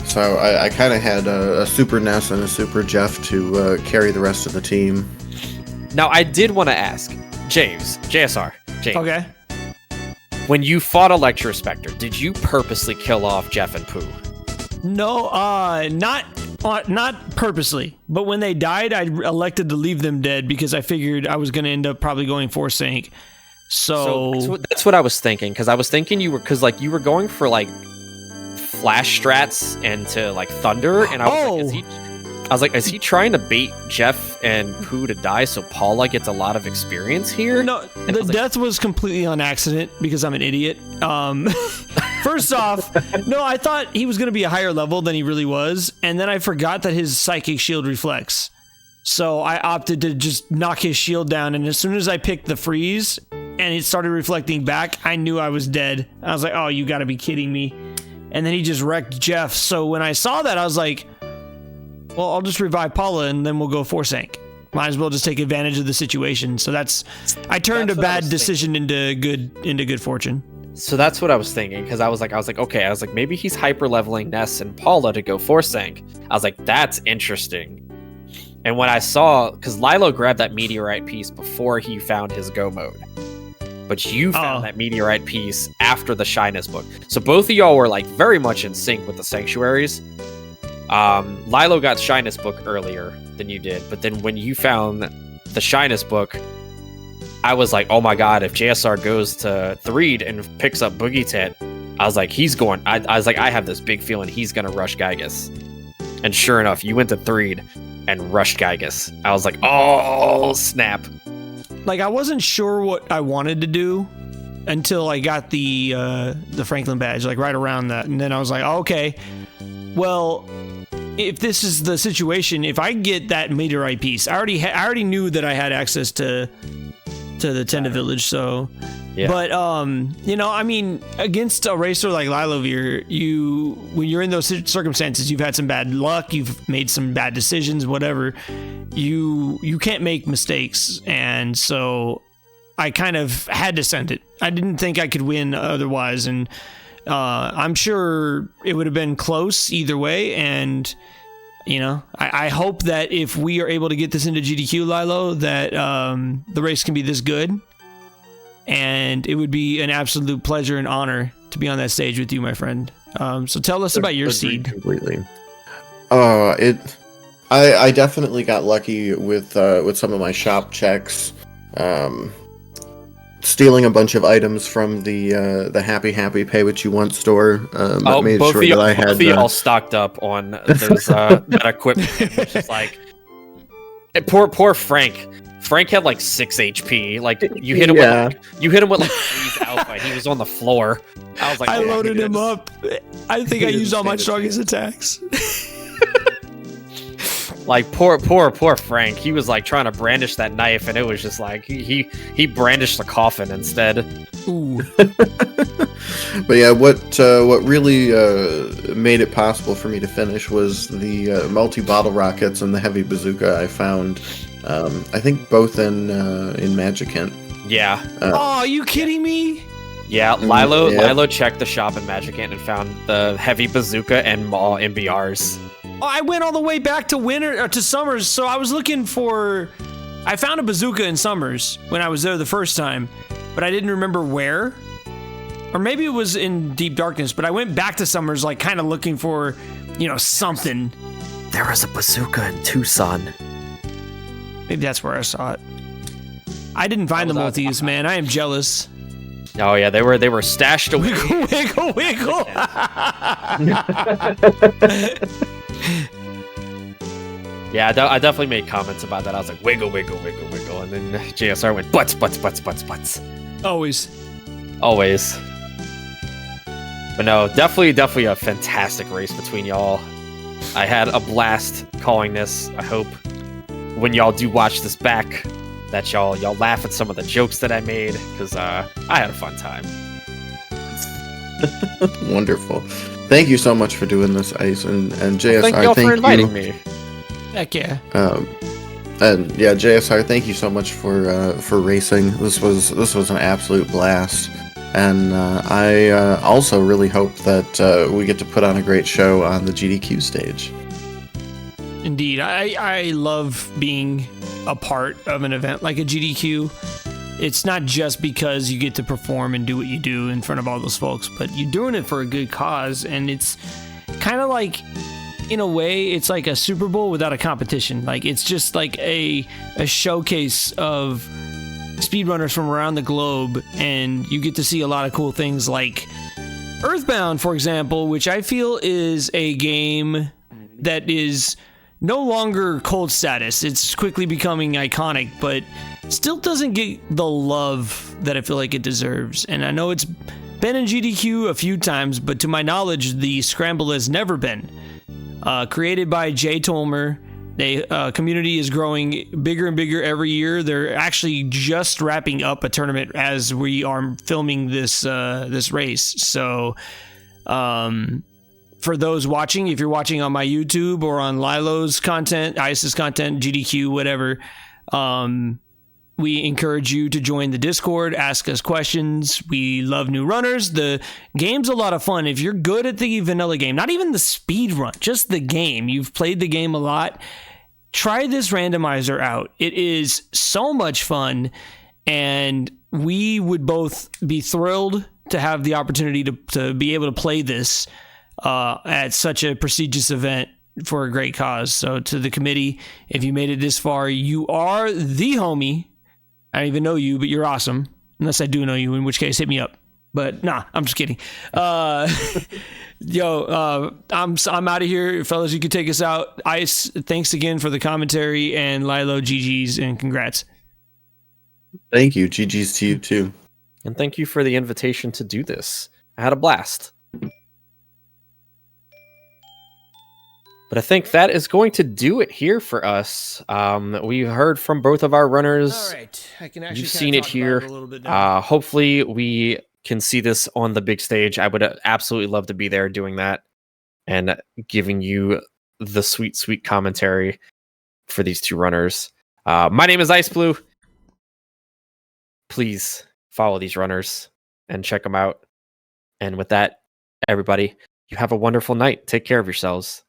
So I kind of had a Super Ness and a Super Jeff to carry the rest of the team. Now I did want to ask JSR. Okay. When you fought Electro Spectre, did you purposely kill off Jeff and Pooh? No, not purposely. But when they died, I elected to leave them dead because I figured I was going to end up probably going for Sank. So that's what I was thinking, because I was thinking you were going for like flash strats and to like thunder, and I was like, is he trying to bait Jeff and Pooh to die so Paula gets a lot of experience here? No, the death was completely on accident because I'm an idiot. First off, no, I thought he was going to be a higher level than he really was, and then I forgot that his psychic shield reflects. So I opted to just knock his shield down, and as soon as I picked the freeze and it started reflecting back, I knew I was dead. I was like, oh, you got to be kidding me. And then he just wrecked Jeff. So when I saw that, I was like, well, I'll just revive Paula and then we'll go for Sank. Might as well just take advantage of the situation. So I turned a bad decision into good fortune. So that's what I was thinking, because I was like, okay, maybe he's hyper leveling Ness and Paula to go for Sank. I was like, that's interesting. And when I saw, because Lilo grabbed that meteorite piece before he found his go mode, but you found that meteorite piece after the shyness book. So both of y'all were like very much in sync with the sanctuaries. Lilo got shyness book earlier than you did, but then when you found the shyness book, I was like, oh my god, if JSR goes to Threed and picks up Boogie Tit, I was like, he's going. I was like, I have this big feeling he's gonna rush Gygus. And sure enough, you went to Threed and rushed Gygus. I was like, oh snap. Like, I wasn't sure what I wanted to do until I got the Franklin badge, like right around that, and then I was like, oh, okay, well, if this is the situation, if I get that meteorite piece, I already knew that I had access to the Tenda village, so yeah. But you know, I mean, against a racer like Lylovir, when you're in those circumstances, you've had some bad luck, you've made some bad decisions, whatever. You can't make mistakes, and so I kind of had to send it. I didn't think I could win otherwise, and I'm sure it would have been close either way, and you know, I hope that if we are able to get this into GDQ, Lilo, that the race can be this good, and it would be an absolute pleasure and honor to be on that stage with you, my friend. So tell us about your seed. Completely. I definitely got lucky with some of my shop checks. Stealing a bunch of items from the Happy Pay What You Want store. Made both sure of you, that I had both of you all stocked up on those that equipment, which is like, poor Frank. Frank had like 6 HP. Like you hit him with like Freeze Alpha. He was on the floor. I was like, I loaded him up. I think I used all my strongest attacks. Like poor Frank. He was like trying to brandish that knife, and it was just like he brandished the coffin instead. Ooh. But yeah, what really made it possible for me to finish was the multi-bottle rockets and the heavy bazooka I found. I think both in Magicant. Yeah. Are you kidding me? Yeah, Lilo checked the shop in Magicant and found the heavy bazooka and Maw MBRs. Oh, I went all the way back to Summers, so I was looking for... I found a bazooka in Summers when I was there the first time, but I didn't remember where. Or maybe it was in Deep Darkness, but I went back to Summers, like, kind of looking for, you know, something. There was a bazooka in Tucson. Maybe that's where I saw it. I didn't find the multis, man. I am jealous. Oh yeah, they were stashed away. Wiggle, wiggle. Yeah, I definitely made comments about that. I was like, wiggle, wiggle, wiggle, wiggle, and then JSR went butts. Always. But no, definitely a fantastic race between y'all. I had a blast calling this. I hope when y'all do watch this back, that y'all laugh at some of the jokes that I made, because I had a fun time. Wonderful. Thank you so much for doing this, Ice, and JSR. Thank y'all for inviting me. Heck yeah. And yeah, JSR, thank you so much for racing. This was an absolute blast, and I also really hope that we get to put on a great show on the GDQ stage. Indeed, I love being a part of an event like a GDQ. It's not just because you get to perform and do what you do in front of all those folks, but you're doing it for a good cause, and it's kind of like, in a way, it's like a Super Bowl without a competition. Like, it's just like a showcase of speedrunners from around the globe, and you get to see a lot of cool things like EarthBound, for example, which I feel is a game that is no longer cult status. It's quickly becoming iconic, but still doesn't get the love that I feel like it deserves. And I know it's been in GDQ a few times, but to my knowledge, the Scramble has never been. Created by JTolmar, the community is growing bigger and bigger every year. They're actually just wrapping up a tournament as we are filming this race. So, for those watching, if you're watching on my YouTube or on Lilo's content, Ice's content, GDQ, whatever, we encourage you to join the Discord, ask us questions. We love new runners. The game's a lot of fun. If you're good at the vanilla game, not even the speed run, just the game, you've played the game a lot, try this randomizer out. It is so much fun. and we would both be thrilled to have the opportunity to be able to play this at such a prestigious event for a great cause. So to the committee, if you made it this far, you are the homie. I don't even know you, but you're awesome. Unless I do know you, in which case hit me up. But nah, I'm just kidding. I'm out of here, fellas. You can take us out. Ice, thanks again for the commentary, and Lilo, GG's, and congrats. Thank you. GG's to you too. And thank you for the invitation to do this. I had a blast. But I think that is going to do it here for us. We heard from both of our runners. All right, I can actually. You've seen it here. A little bit now. Hopefully, we can see this on the big stage. I would absolutely love to be there doing that and giving you the sweet, sweet commentary for these two runners. My name is Iceblue. Please follow these runners and check them out. And with that, everybody, you have a wonderful night. Take care of yourselves.